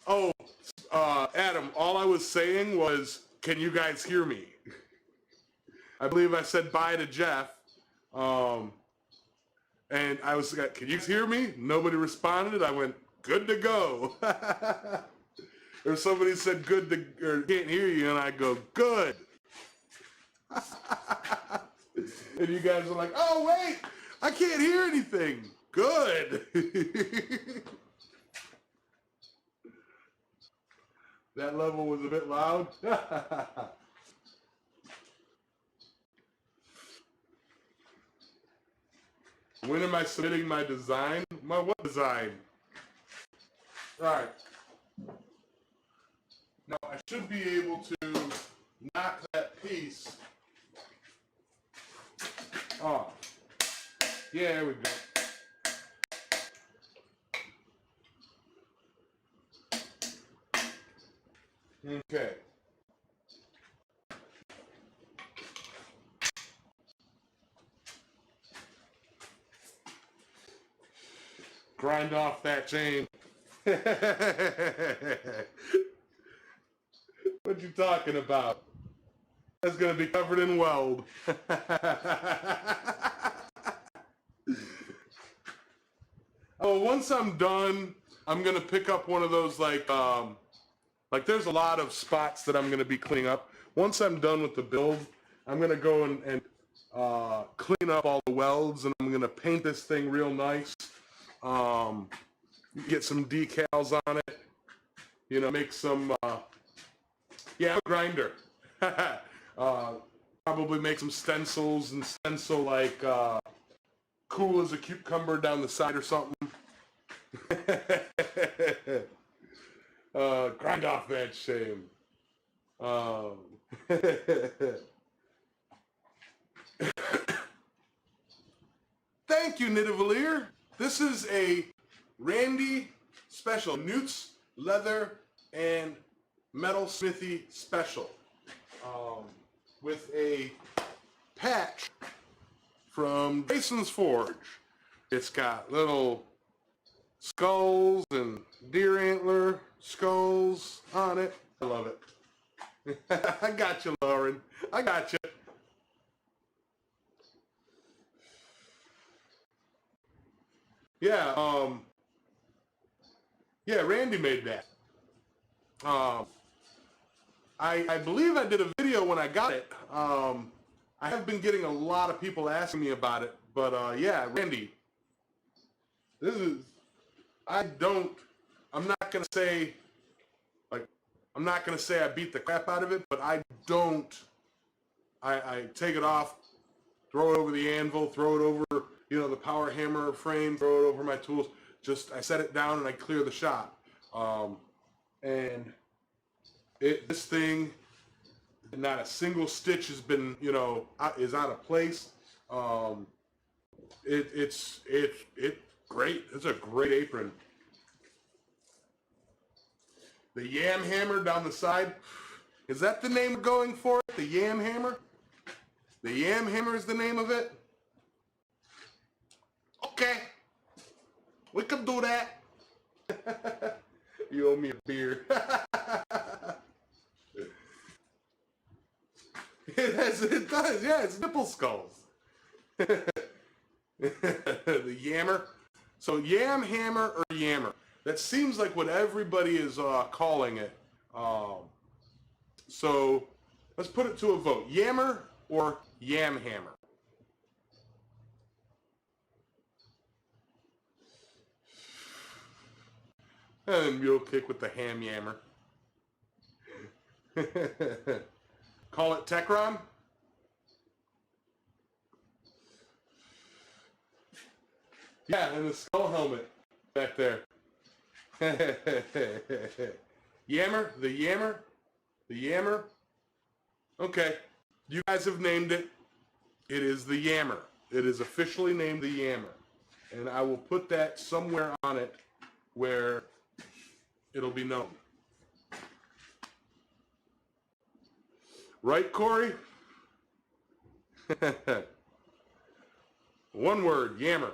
Oh, Adam, all I was saying was, can you guys hear me? I believe I said bye to Jeff. And I was like, can you hear me? Nobody responded. I went, good to go. Or somebody said or can't hear you, and I go, good. And you guys are like, oh, wait, I can't hear anything. Good. That level was a bit loud. When am I submitting my design? My what design? All right. Now I should be able to knock that piece off. Yeah, there we go. Okay. Grind off that chain. What you talking about? That's gonna be covered in weld. Oh, once I'm done, I'm gonna pick up one of those like there's a lot of spots that I'm gonna be cleaning up. Once I'm done with the build, I'm gonna go and clean up all the welds, and I'm gonna paint this thing real nice. Get some decals on it. Make some grinder. Probably make some stencils and stencil like cool as a cucumber down the side or something. Grind off that shame. Thank you, Nidavellir. This is a Randy special. Newt's Leather and Metal Smithy special. With a patch from Jason's Forge. It's got little skulls and deer antler skulls on it. I love it. I got you, Lauren. I got you. Yeah, Randy made that. I believe I did a video when I got it. I have been getting a lot of people asking me about it, but yeah, Randy, I'm not gonna say I beat the crap out of it, but I take it off, throw it over the anvil, throw it over, the power hammer frame, throw it over my tools. I set it down and I clear the shop. And this thing, not a single stitch has been, is out of place. It's great. It's a great apron. The yam hammer down the side. Is that the name we're going for? The yam hammer? The Yam Hammer is the name of it? Okay. We can do that. You owe me a beer. It does, yeah, it's nipple skulls. The Yammer. So Yam Hammer or Yammer. That seems like what everybody is calling it. So let's put it to a vote. Yammer or Yam Hammer? And then Mule Kick with the Ham Yammer. Call it Tekron? Yeah, and the skull helmet back there. Yammer? The Yammer? The Yammer? Okay. You guys have named it. It is the Yammer. It is officially named the Yammer. And I will put that somewhere on it where it'll be known. Right, Corey? One word, Yammer.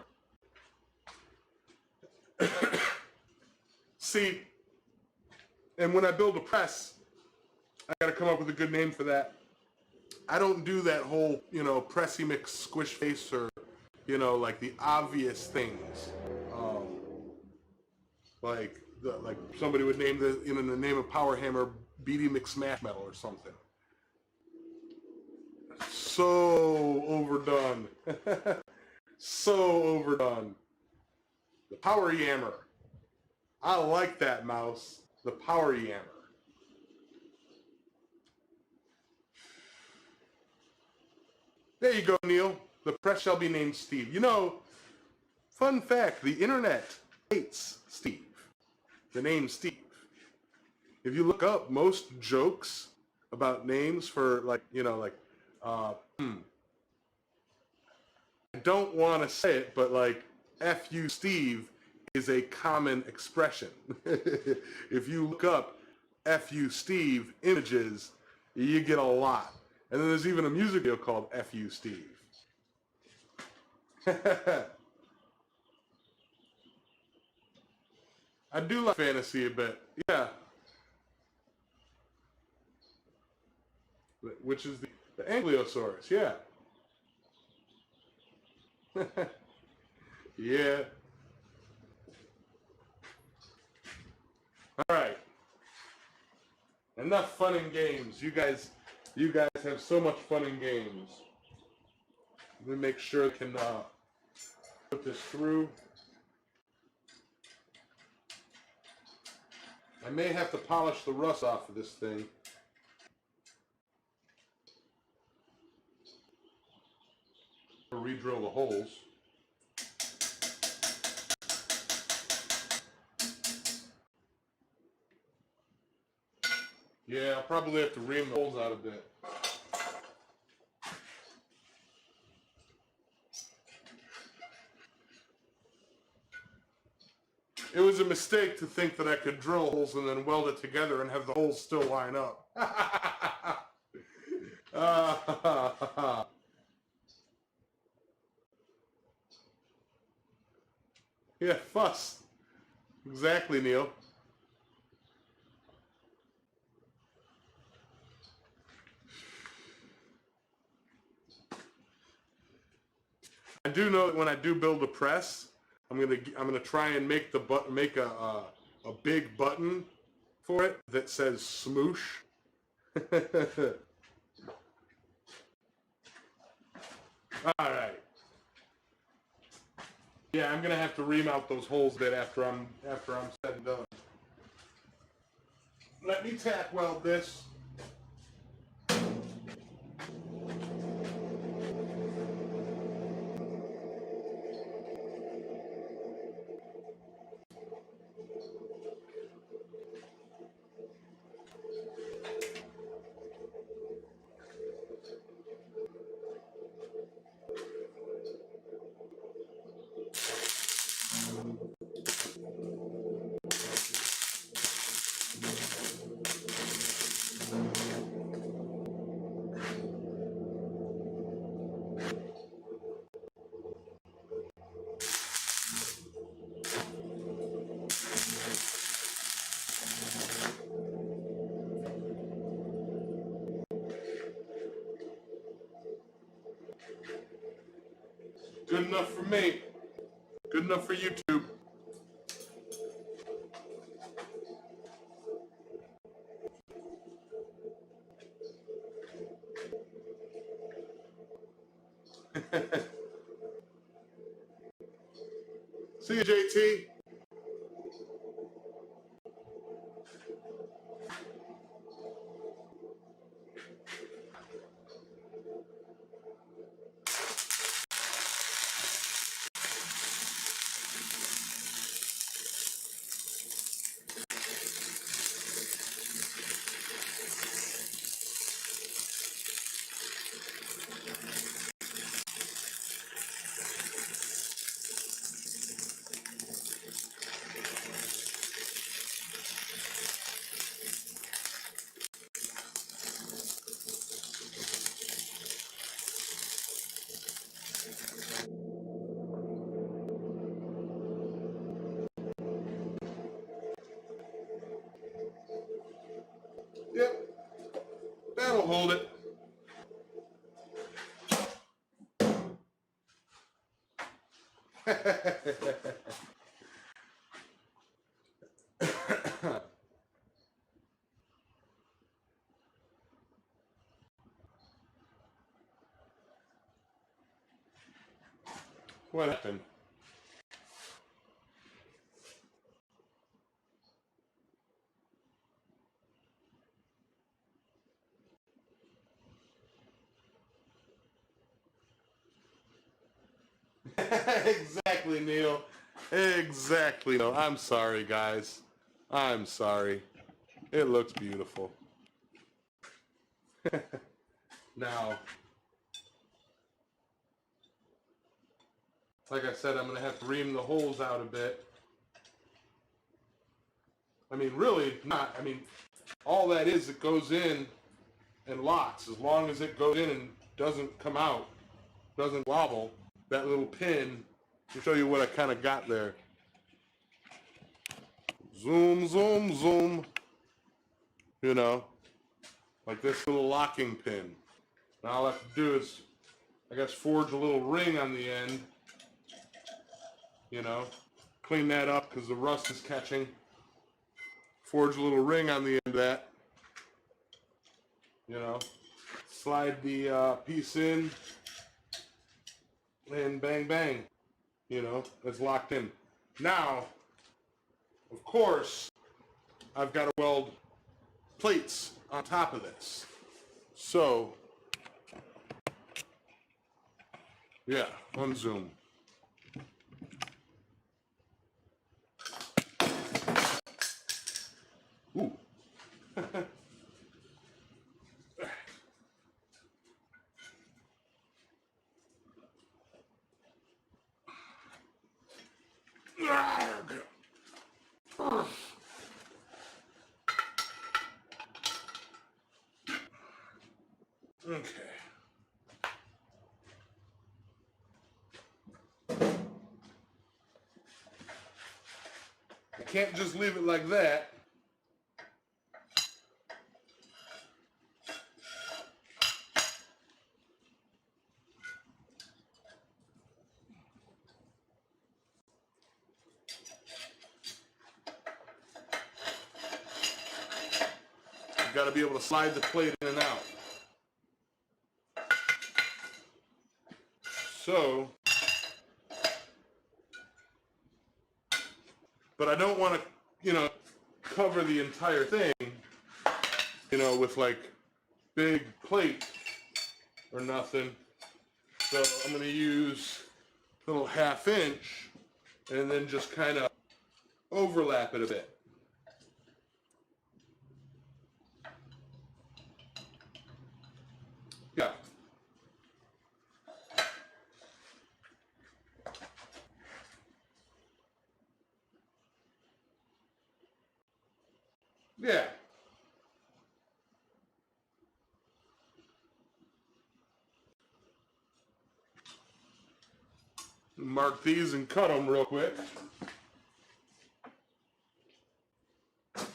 See, and when I build a press, I gotta come up with a good name for that. I don't do that whole, pressy mix squish face or, like the obvious things. Like somebody would name the name of Power Hammer Beady Mix Smash Metal or something. So overdone. So overdone. The Power Yammer. I like that, Mouse. The Power Yammer. There you go, Neil. The press shall be named Steve. Fun fact, the internet hates Steve. The name Steve. If you look up most jokes about names for I don't want to say it, but F you Steve is a common expression. If you look up F you Steve images, you get a lot. And then there's even a music video called F you Steve. I do like fantasy a bit, yeah. Which is the Ankylosaurus, yeah. Yeah. All right. Enough fun and games. You guys have so much fun and games. Let me make sure I can put this through. I may have to polish the rust off of this thing. Or re-drill the holes. Yeah, I'll probably have to ream the holes out a bit. It was a mistake to think that I could drill holes and then weld it together and have the holes still line up. Yeah, fuss. Exactly, Neil. I do know that when I do build a press, I'm gonna try and make a big button for it that says smoosh. All right. Yeah, I'm gonna have to remount those holes a bit after I'm said and done. Let me tack weld this. enough for me. Good enough for YouTube. See you, JT. Yep, that'll hold it. What happened? Exactly, Neil. Exactly. No, I'm sorry, guys. I'm sorry. It looks beautiful. Now, like I said, I'm going to have to ream the holes out a bit. I mean, really not. I mean, all that is, it goes in and locks. As long as it goes in and doesn't come out, doesn't wobble, that little pin, I'll show you what I kind of got there. Zoom, zoom, zoom. You know, like this little locking pin. Now all I have to do is, I guess, forge a little ring on the end. You know, clean that up because the rust is catching. Forge a little ring on the end of that. You know, slide the piece in, and bang, bang. You know, it's locked in. Now, of course, I've got to weld plates on top of this. So, yeah, unzoom. Ooh. Okay. I can't just leave it like that. You've got to be able to slide the plate in and out. So, but I don't want to, you know, cover the entire thing, you know, with like big plate or nothing. So I'm going to use a little 1/2 inch and then just kind of overlap it a bit. Yeah. Yeah. Mark these and cut them real quick.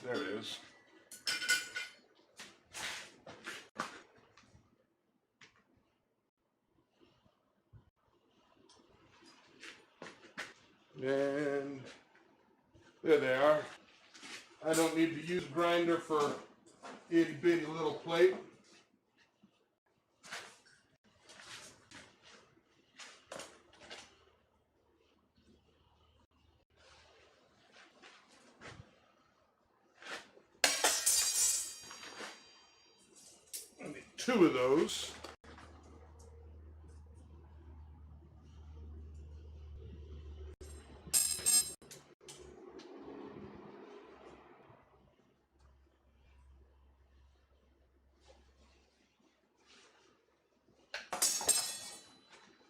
There it is. And there they are. I don't need to use a grinder for itty bitty little plate. I need 2 of those.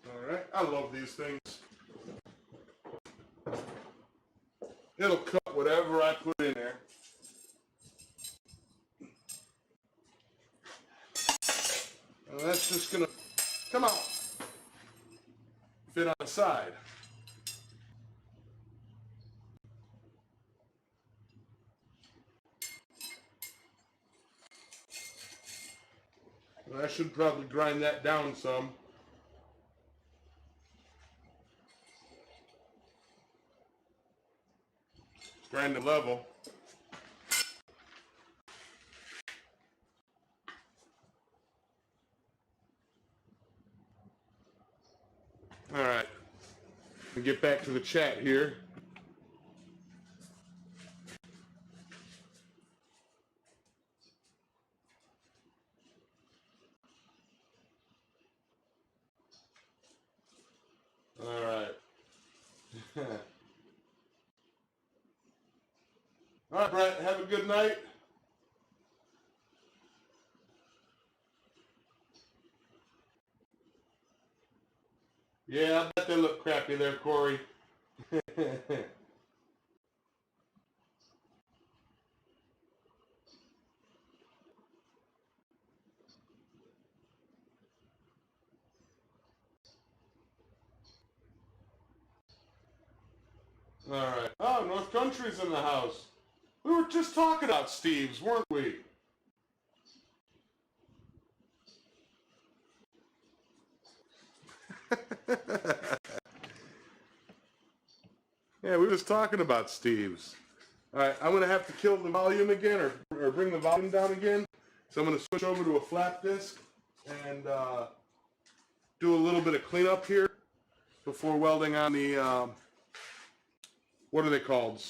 Alright, I love these things. It'll cut whatever I put in there. And that's just gonna come out, fit on the side. And I should probably grind that down some. Grind it level. All right, get back to the chat here. All right. All right, Brett, have a good night. Yeah, I bet they look crappy there, Corey. All right. Oh, North Country's in the house. We were just talking about Steve's, weren't we? Yeah, we were just talking about Steve's. All right, I'm going to have to kill the volume again or bring the volume down again. So I'm going to switch over to a flap disc and do a little bit of cleanup here before welding on the, what are they called?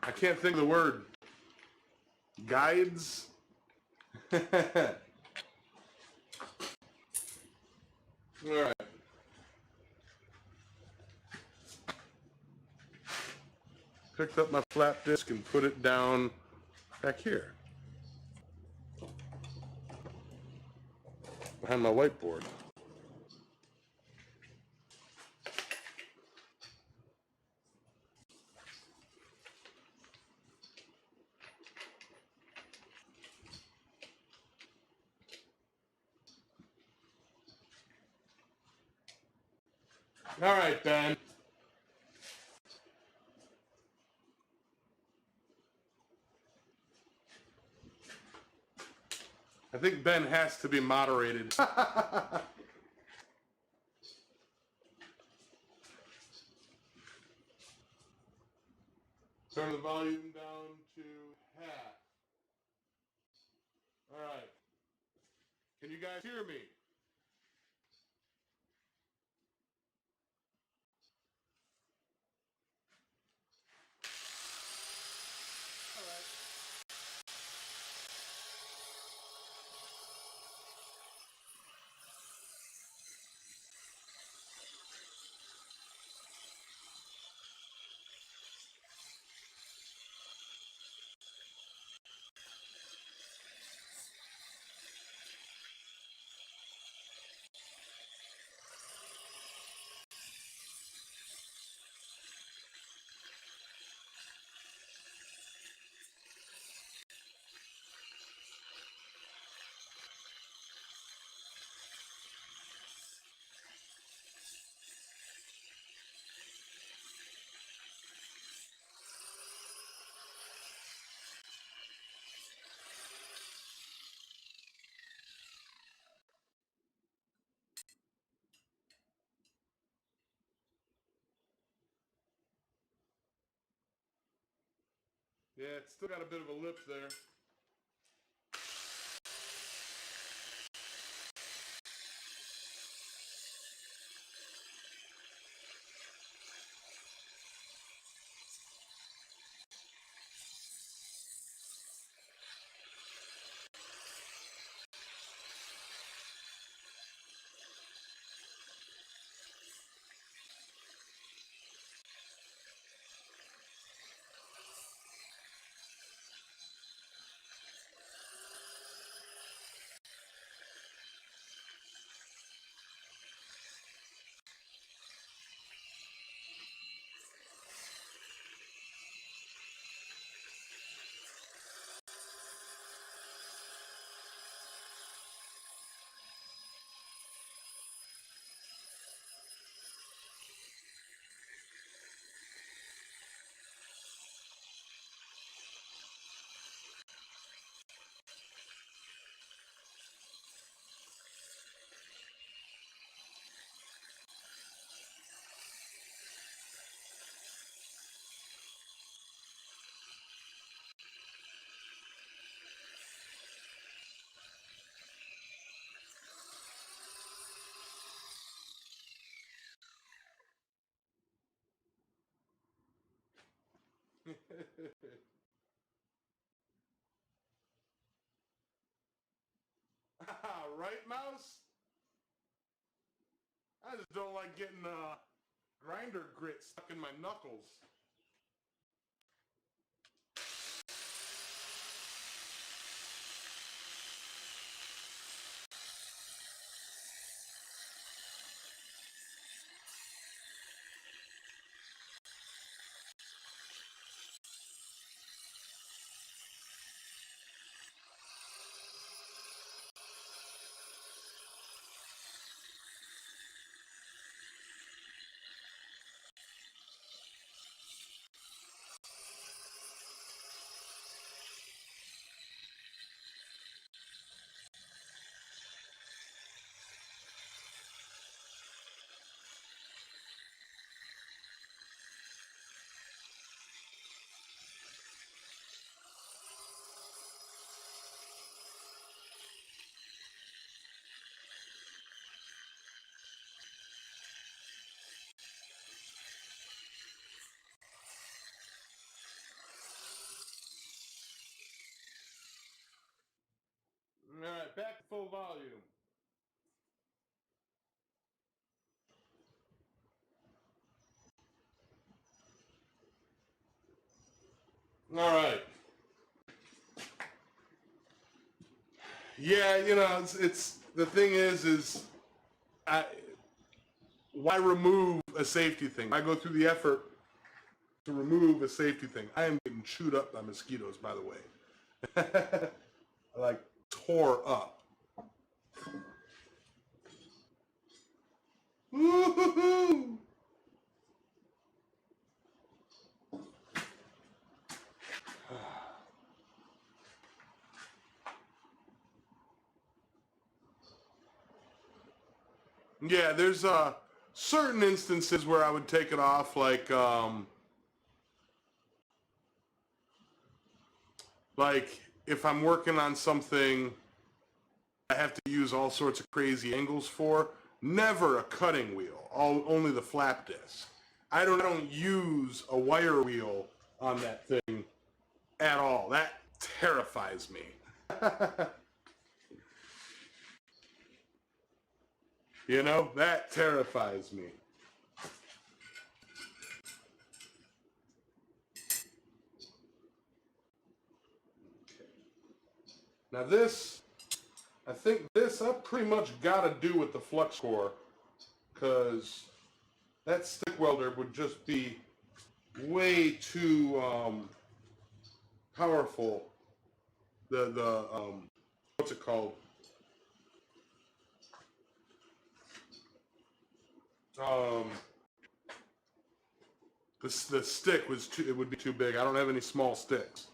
I can't think of the word. Guides? All right. Picked up my flap disc and put it down back here. Behind my whiteboard. All right, Ben. I think Ben has to be moderated. Turn the volume down to half. All right. Can you guys hear me? All right. Yeah, it's still got a bit of a lip there. Right, Mouse? I just don't like getting grinder grit stuck in my knuckles. All right, back to full volume. All right. Yeah, you know, it's the thing is I, why remove a safety thing? I go through the effort to remove a safety thing. I am getting chewed up by mosquitoes, by the way. Like tore up. Woo-hoo-hoo! Yeah, there's certain instances where I would take it off, like if I'm working on something I have to use all sorts of crazy angles for. Never a cutting wheel, only the flap disc. I don't use a wire wheel on that thing at all. That terrifies me. You know, that terrifies me. Now this, I think this I've pretty much got to do with the flux core, because that stick welder would just be way too powerful. The what's it called? Um, the stick was too. It would be too big. I don't have any small sticks.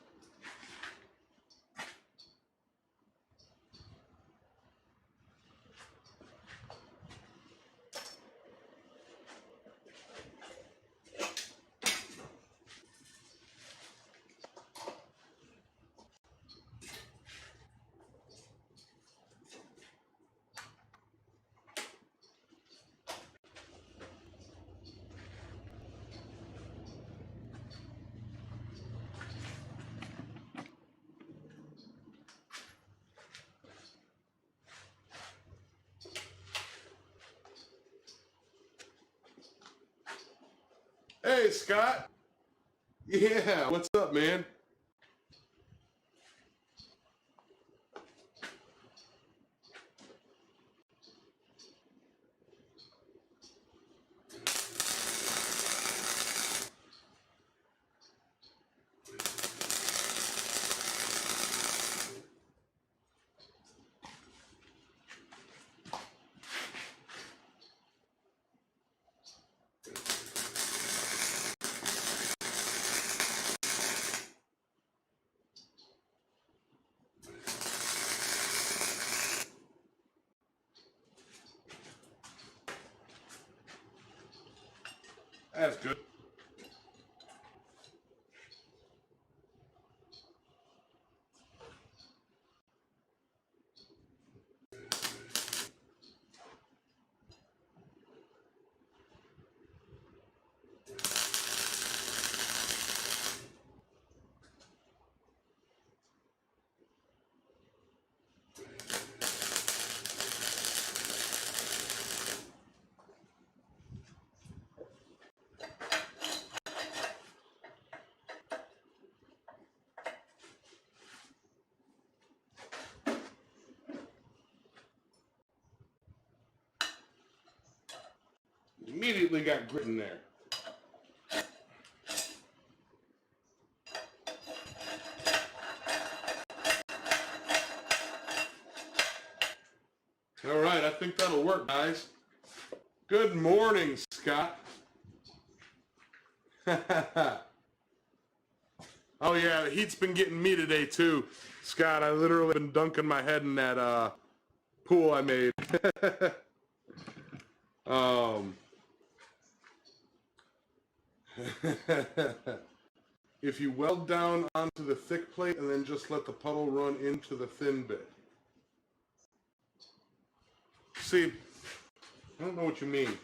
Hey, Scott. Yeah, what's up, man? That's good. Immediately got grit in there. All right, I think that'll work, guys. Good morning, Scott. Oh yeah, the heat's been getting me today too, Scott. I literally been dunking my head in that pool I made. um, if you weld down onto the thick plate and then just let the puddle run into the thin bit. See, I don't know what you mean.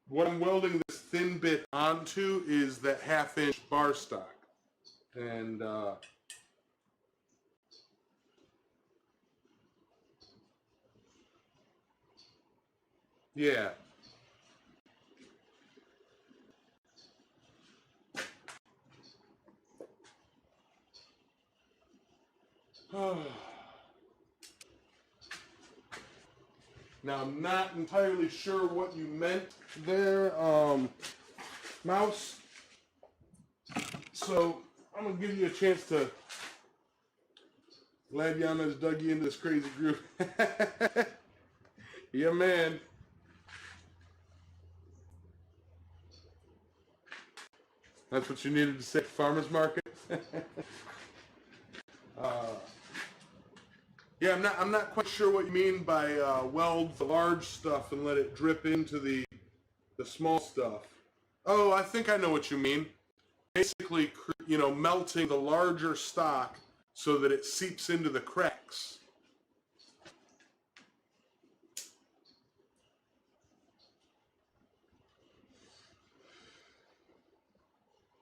What I'm welding this thin bit onto is that 1/2 inch bar stock. And yeah. Now, I'm not entirely sure what you meant there, Mouse. So, I'm going to give you a chance to... Glad Yamez dug you into this crazy group. Yeah, man. That's what you needed to say at farmer's market? Yeah, I'm not quite sure what you mean by weld the large stuff and let it drip into the small stuff. Oh, I think I know what you mean. Basically, melting the larger stock so that it seeps into the cracks.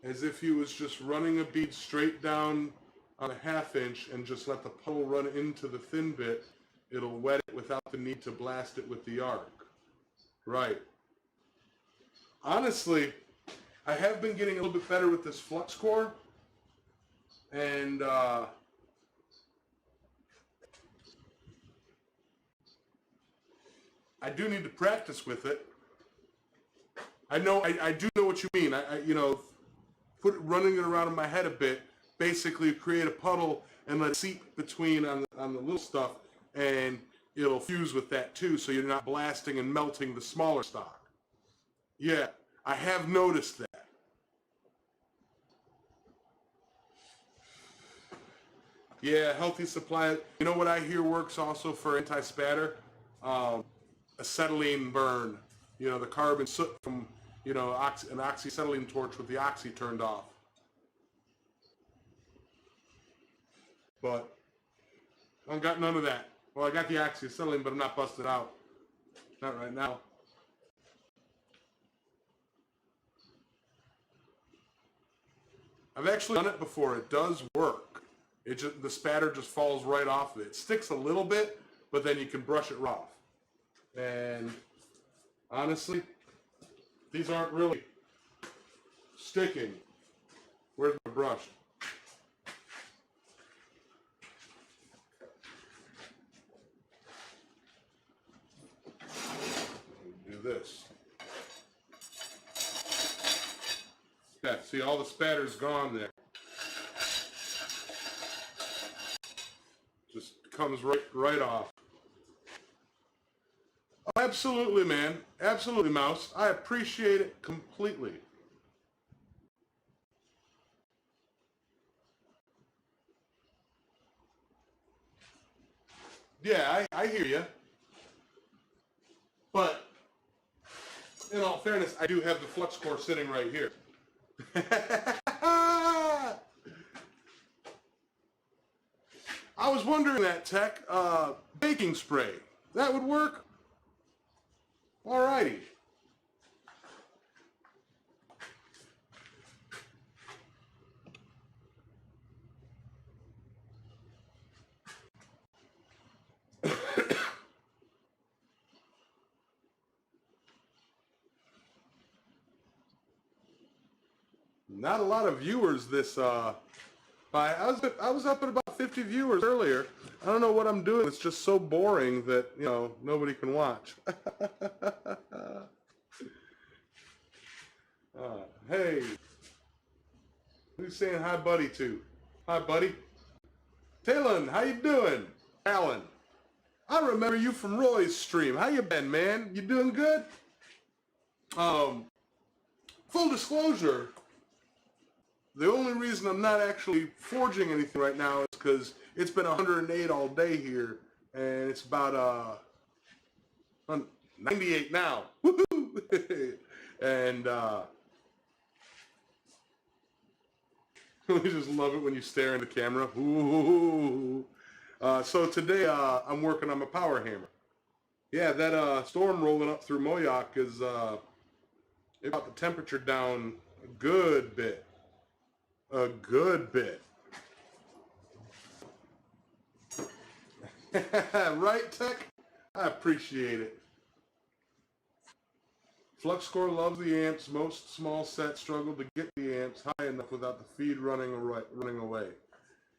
As if he was just running a bead straight down on a 1/2 inch and just let the puddle run into the thin bit. It'll wet it without the need to blast it with the arc. Right. Honestly, I have been getting a little bit better with this flux core. And I do need to practice with it. I do know what you mean. Running it around in my head a bit, basically create a puddle and let it seep between on the little stuff, and it'll fuse with that too, so you're not blasting and melting the smaller stock. Yeah, I have noticed that. Yeah, healthy supply. You know what I hear works also for anti-spatter? Acetylene burn. The carbon soot from, an oxyacetylene torch with the oxy turned off. But I got none of that. Well, I got the oxyacetylene, but I'm not busted out. Not right now. I've actually done it before. It does work. The spatter just falls right off of it. It sticks a little bit, but then you can brush it off. And honestly, These aren't really sticking. Where's my brush? Do this. Yeah, see, all the spatter's gone there. Just comes right off. Oh, absolutely, man. Absolutely, Mouse. I appreciate it completely. Yeah, I hear you. But, in all fairness, I do have the flux core sitting right here. I was wondering that, Tech. Baking spray. That would work? Alrighty. Not a lot of viewers this I was up at about 50 viewers earlier. I don't know what I'm doing. It's just so boring that, you know, nobody can watch. Hey, who's saying hi, buddy, to? Hi, buddy. Talon, how you doing? Alan, I remember you from Roy's stream. How you been, man? You doing good? Full disclosure, the only reason I'm not actually forging anything right now is because it's been 108 all day here, and it's about 98 now. Woohoo! And we just love it when you stare in the camera. Ooh. So today I'm working on my power hammer. Yeah, that storm rolling up through Moyoc is it brought the temperature down a good bit. A good bit. Right, Tech? I appreciate it. FluxCore loves the amps. Most small sets struggle to get the amps high enough without the feed running away.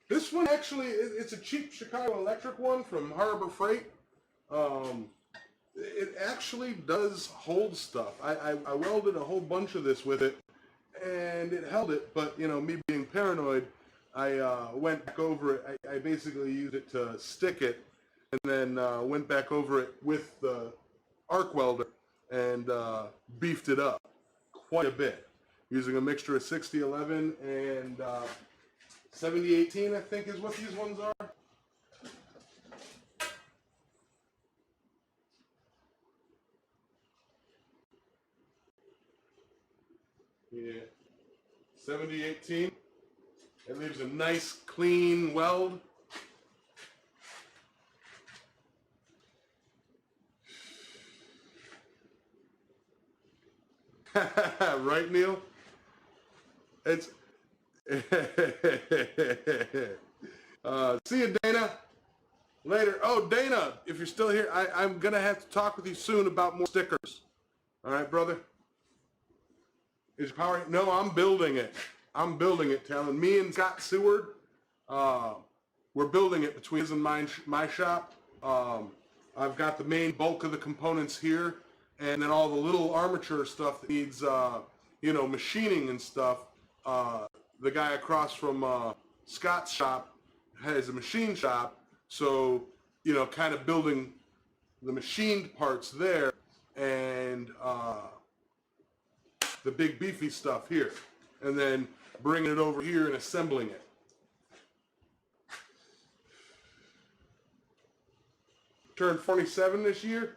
This one actually, it's a cheap Chicago Electric one from Harbor Freight. It actually does hold stuff. I welded a whole bunch of this with it, and it held it, but, you know, me being paranoid, I went back over it. I basically used it to stick it, and then went back over it with the arc welder and beefed it up quite a bit, using a mixture of 6011 and 7018, I think is what these ones are. Yeah, 7018. It leaves a nice clean weld. Right, Neil? It's see you, Dana. Later. Oh, Dana, if you're still here, I'm gonna have to talk with you soon about more stickers. All right, brother. Is your power? No, I'm building it. I'm building it, Talon. Me and Scott Seward, we're building it between his and my shop. I've got the main bulk of the components here, and then all the little armature stuff that needs, you know, machining and stuff. The guy across from Scott's shop has a machine shop, so, you know, kind of building the machined parts there, and the big beefy stuff here, and then bringing it over here and assembling it. Turned 47 this year.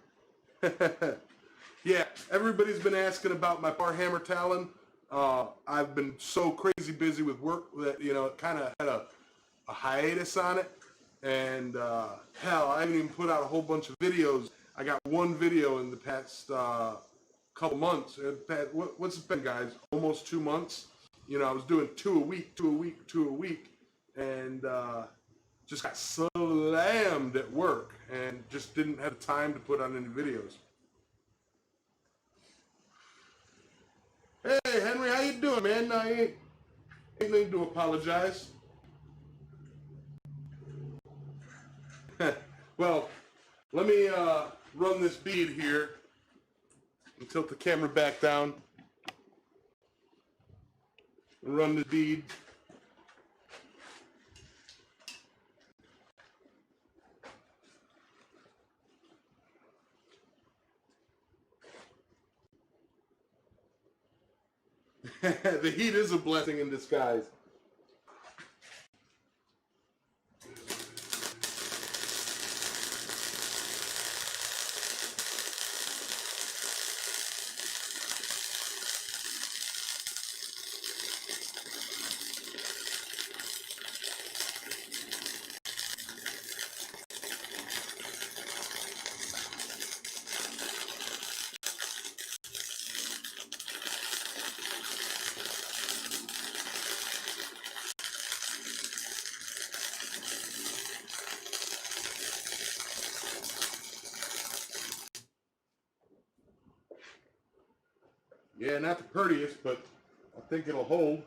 Yeah, everybody's been asking about my power hammer, Talon. I've been so crazy busy with work that, you know, it kind of had a hiatus on it. And hell, I haven't even put out a whole bunch of videos. I got one video in the past couple months. What's it been, guys? Almost 2 months. You know, I was doing 2 a week, 2 a week, 2 a week, and just got slammed at work and just didn't have time to put on any videos. Hey, Henry, how you doing, man? No, you ain't need to apologize. Well, let me run this bead here and tilt the camera back down and run the bead. The heat is a blessing in disguise. Yeah, not the prettiest, but I think it'll hold.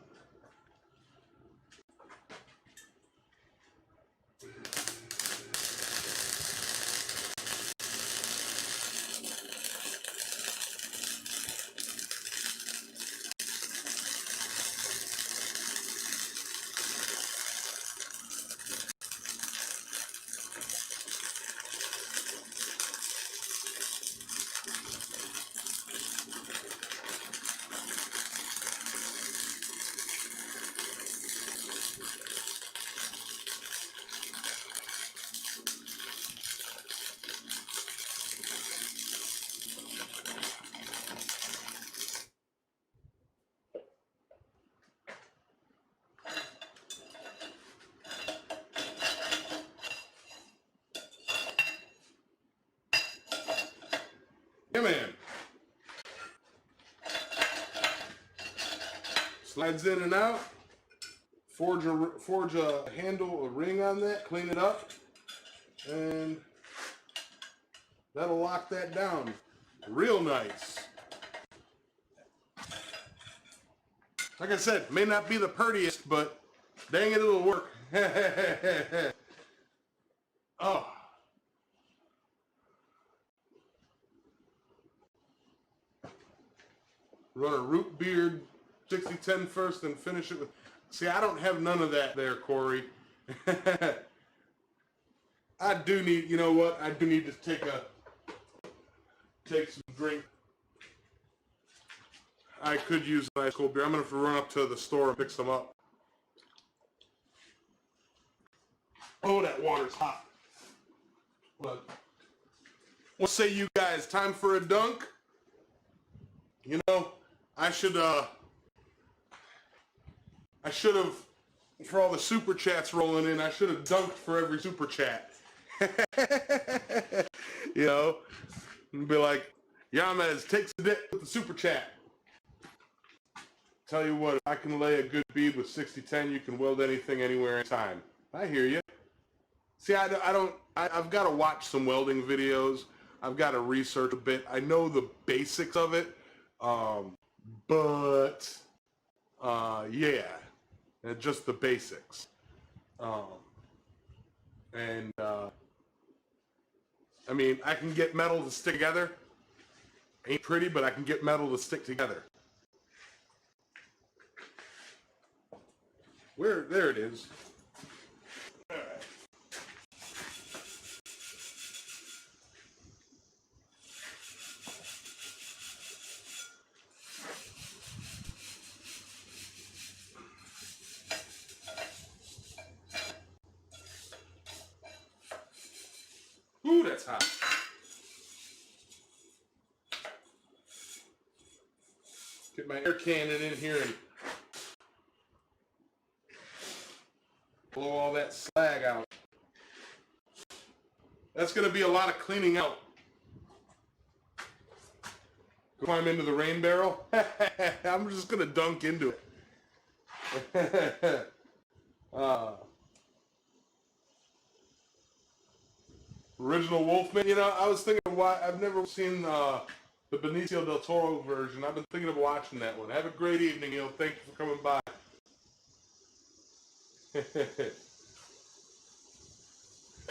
Yeah, man. Slides in and out. Forge a handle, a ring on that. Clean it up, and that'll lock that down. Real nice. Like I said, may not be the prettiest, but dang it, it'll work. Oh. Run a root beard 60-10 first and finish it with... See, I don't have none of that there, Corey. I do need, you know what? I do need to take some drink. I could use a nice cold beer. I'm going to have to run up to the store and pick some up. Oh, that water's hot. But what say you guys? Time for a dunk? You know, I should have, for all the super chats rolling in, I should have dunked for every super chat. You know, and be like, Yamez takes a dip with the super chat. Tell you what, if I can lay a good bead with 60-10, you can weld anything, anywhere, anytime. I hear you. See, I've got to watch some welding videos. I've got to research a bit. I know the basics of it, but yeah, just the basics. I mean, I can get metal to stick together. Ain't pretty, but I can get metal to stick together. There it is. All right. Ooh, that's hot. Get my air cannon in here and blow all that slag out. That's going to be a lot of cleaning out. Climb into the rain barrel. I'm just going to dunk into it. Original Wolfman. You know, I was thinking, why I've never seen the Benicio del Toro version. I've been thinking of watching that one. Have a great evening, Neil. Thank you for coming by.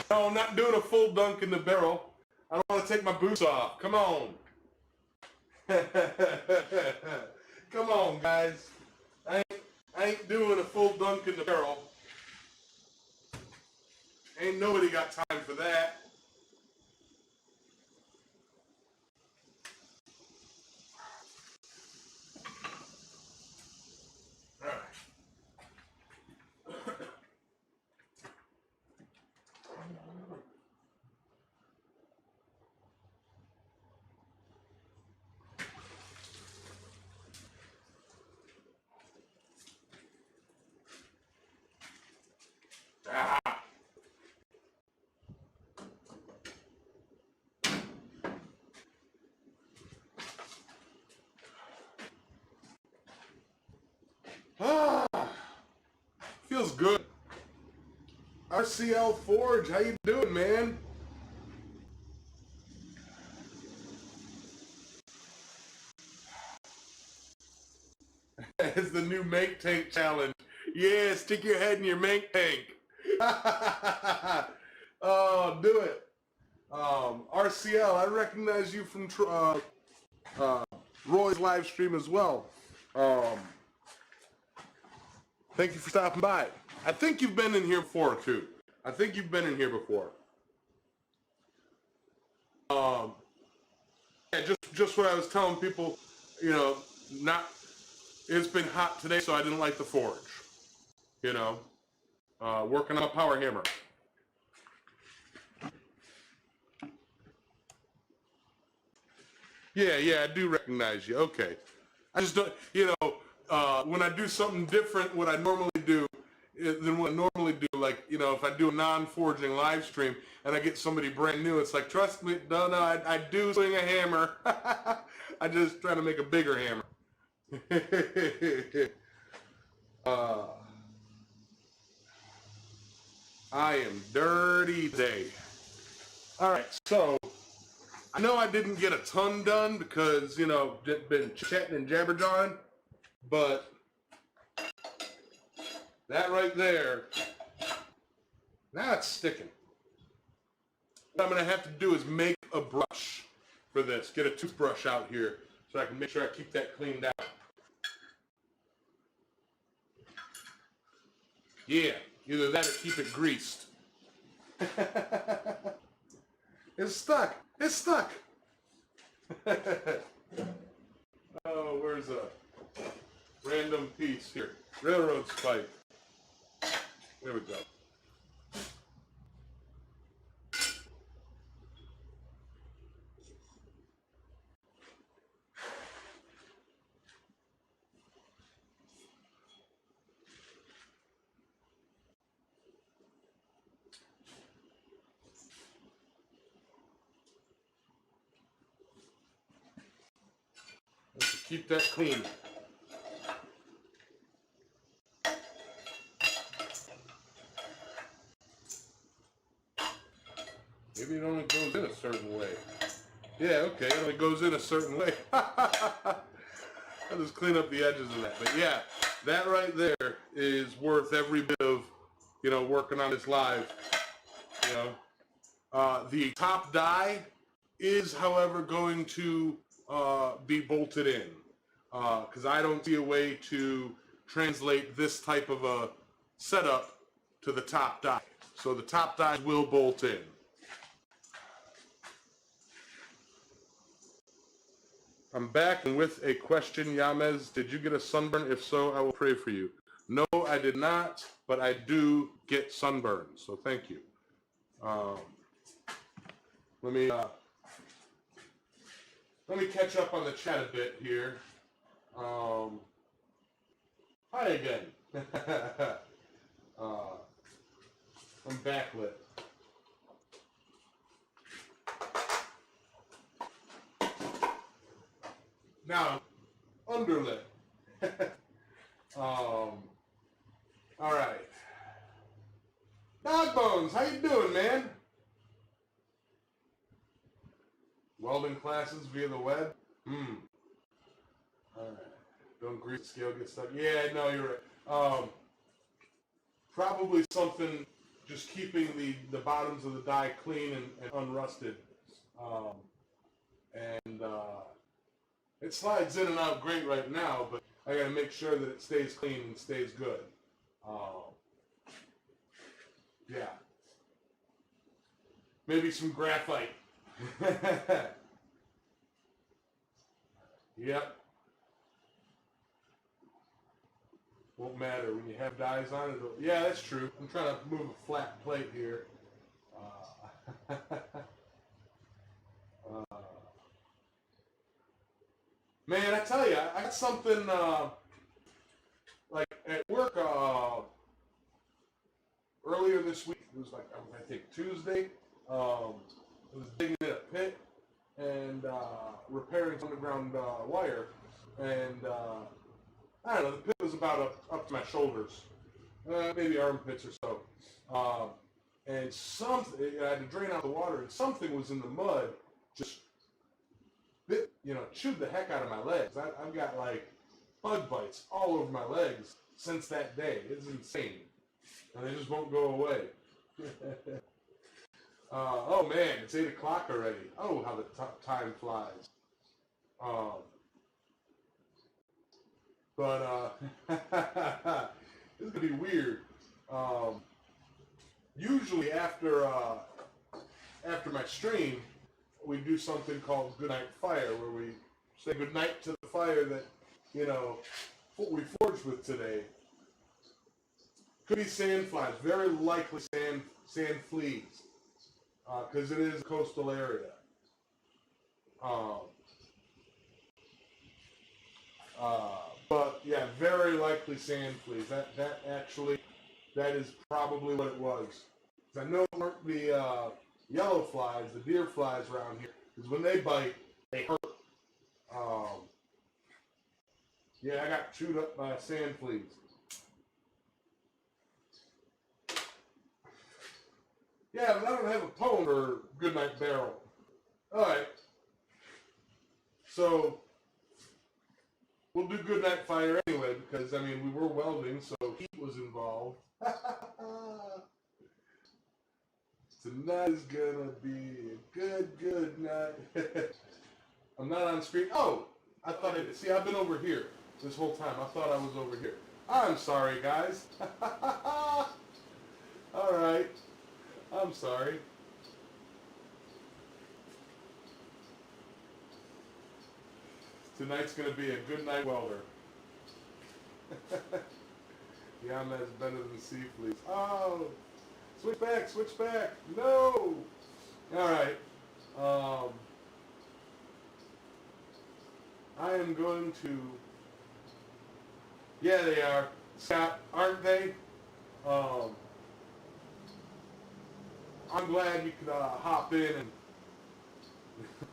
No, I'm not doing a full dunk in the barrel. I don't want to take my boots off. Come on. Come on, guys. I ain't doing a full dunk in the barrel. Ain't nobody got time for that. Feels good. RCL Forge, how you doing, man? It's the new make tank challenge. Yeah, stick your head in your make tank. Oh, do it. RCL, I recognize you from Roy's live stream as well. Thank you for stopping by. I think you've been in here before, too. I think you've been in here before. Yeah, just what I was telling people, you know, it's been hot today, so I didn't light the forge. You know, working on a power hammer. Yeah, I do recognize you. Okay. I just don't, you know, when I do something different, what I normally do, than what I normally do, like, you know, if I do a non-forging live stream and I get somebody brand new, it's like, trust me, no, I do swing a hammer. I just try to make a bigger hammer. I am dirty today. All right, so I know I didn't get a ton done because, you know, been chatting and jabberjawing, but that right there, now it's sticking. What I'm going to have to do is make a brush for this. Get a toothbrush out here so I can make sure I keep that cleaned out. Yeah, either that or keep it greased. It's stuck. It's stuck. Oh, where's a random piece here? Railroad spike. There we go. Let's keep that clean. Maybe it only goes in a certain way. Yeah, okay, it only goes in a certain way. I'll just clean up the edges of that. But yeah, that right there is worth every bit of, you know, working on this live. You know, the top die is, however, going to be bolted in because I don't see a way to translate this type of a setup to the top die. So the top die will bolt in. I'm back with a question, Yamez. Did you get a sunburn? If so, I will pray for you. No, I did not, but I do get sunburns, so thank you. Let me catch up on the chat a bit here. Hi again. I'm backlit. Now, underlit. All right. Dog Bones, how you doing, man? Welding classes via the web. Alright. Don't grease the scale, get stuck. Yeah, no, you're right. Probably something just keeping the bottoms of the die clean and unrusted. And it slides in and out great right now, but I gotta make sure that it stays clean and stays good. Yeah. Maybe some graphite. Yep. Won't matter when you have dies on it. Yeah, that's true. I'm trying to move a flat plate here. Man, I tell you, I got something like at work earlier this week. It was like I think Tuesday. I was digging in a pit and repairing some underground wire, and I don't know. The pit was about up to my shoulders, maybe armpits or so. And something, I had to drain out the water, and something was in the mud, just bit, chewed the heck out of my legs. I've got like bug bites all over my legs since that day. It's insane, and they just won't go away. Oh man, it's 8 o'clock already. Oh, how the time flies. But this is gonna be weird. Usually after my stream, we do something called Goodnight Fire, where we say goodnight to the fire that what we forged with today. Could be sand flies, very likely sand fleas, because it is a coastal area. But yeah, very likely sand fleas. That is probably what it was. I know it weren't the yellow flies, the deer flies around here, because when they bite, they hurt. Yeah, I got chewed up by sand fleas. Yeah, but I don't have a poem for Goodnight Barrel. Alright. So, we'll do Goodnight Fire anyway, because, we were welding, so heat was involved. Tonight is gonna be a good night. I'm not on screen. Oh! I've been over here this whole time. I thought I was over here. I'm sorry, guys. Alright. I'm sorry. Tonight's gonna be a good night welder. Yamez better than sea fleas. Oh! Switch back! No! Alright. I am going to... Yeah, they are. Scott, aren't they? I'm glad you could hop in and...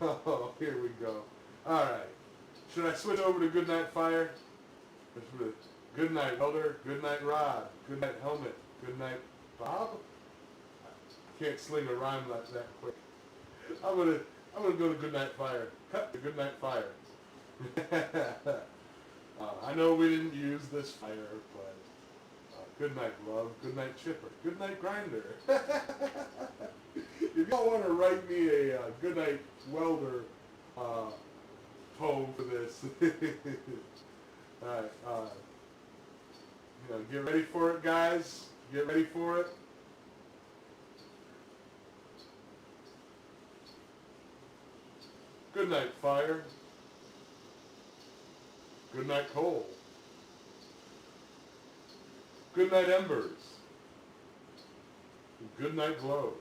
Oh, here we go. Alright. Should I switch over to Goodnight Fire? Goodnight Welder, Goodnight Rod, Goodnight Helmet, Goodnight Bob? I can't sling a rhyme like that quick. I'm gonna go to Goodnight Fire. Cut to Goodnight Fire. I know we didn't use this fire, but Goodnight Love, Goodnight Chipper, Goodnight Grinder. If y'all want to write me a Goodnight Welder poem for this, alright, get ready for it, guys. Get ready for it. Goodnight Fire. Goodnight Coal. Goodnight Embers. Goodnight Glow.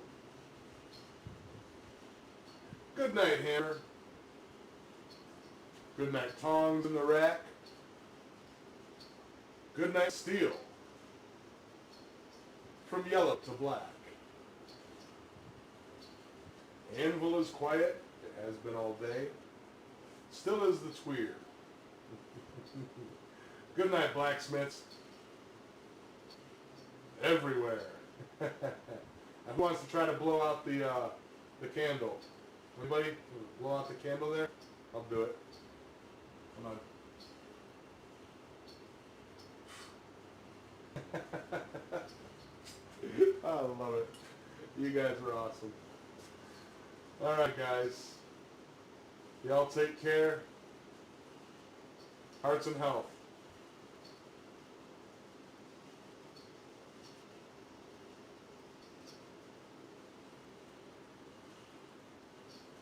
Goodnight Hammer. Goodnight Tongs in the rack. Goodnight Steel. From yellow to black. Anvil is quiet. It has been all day. Still is the tweer. Goodnight blacksmiths. Everywhere. Who wants to try to blow out the candle? Anybody blow out the candle there? I'll do it. Come on. I love it. You guys are awesome. All right, guys. Y'all take care. Hearts and health.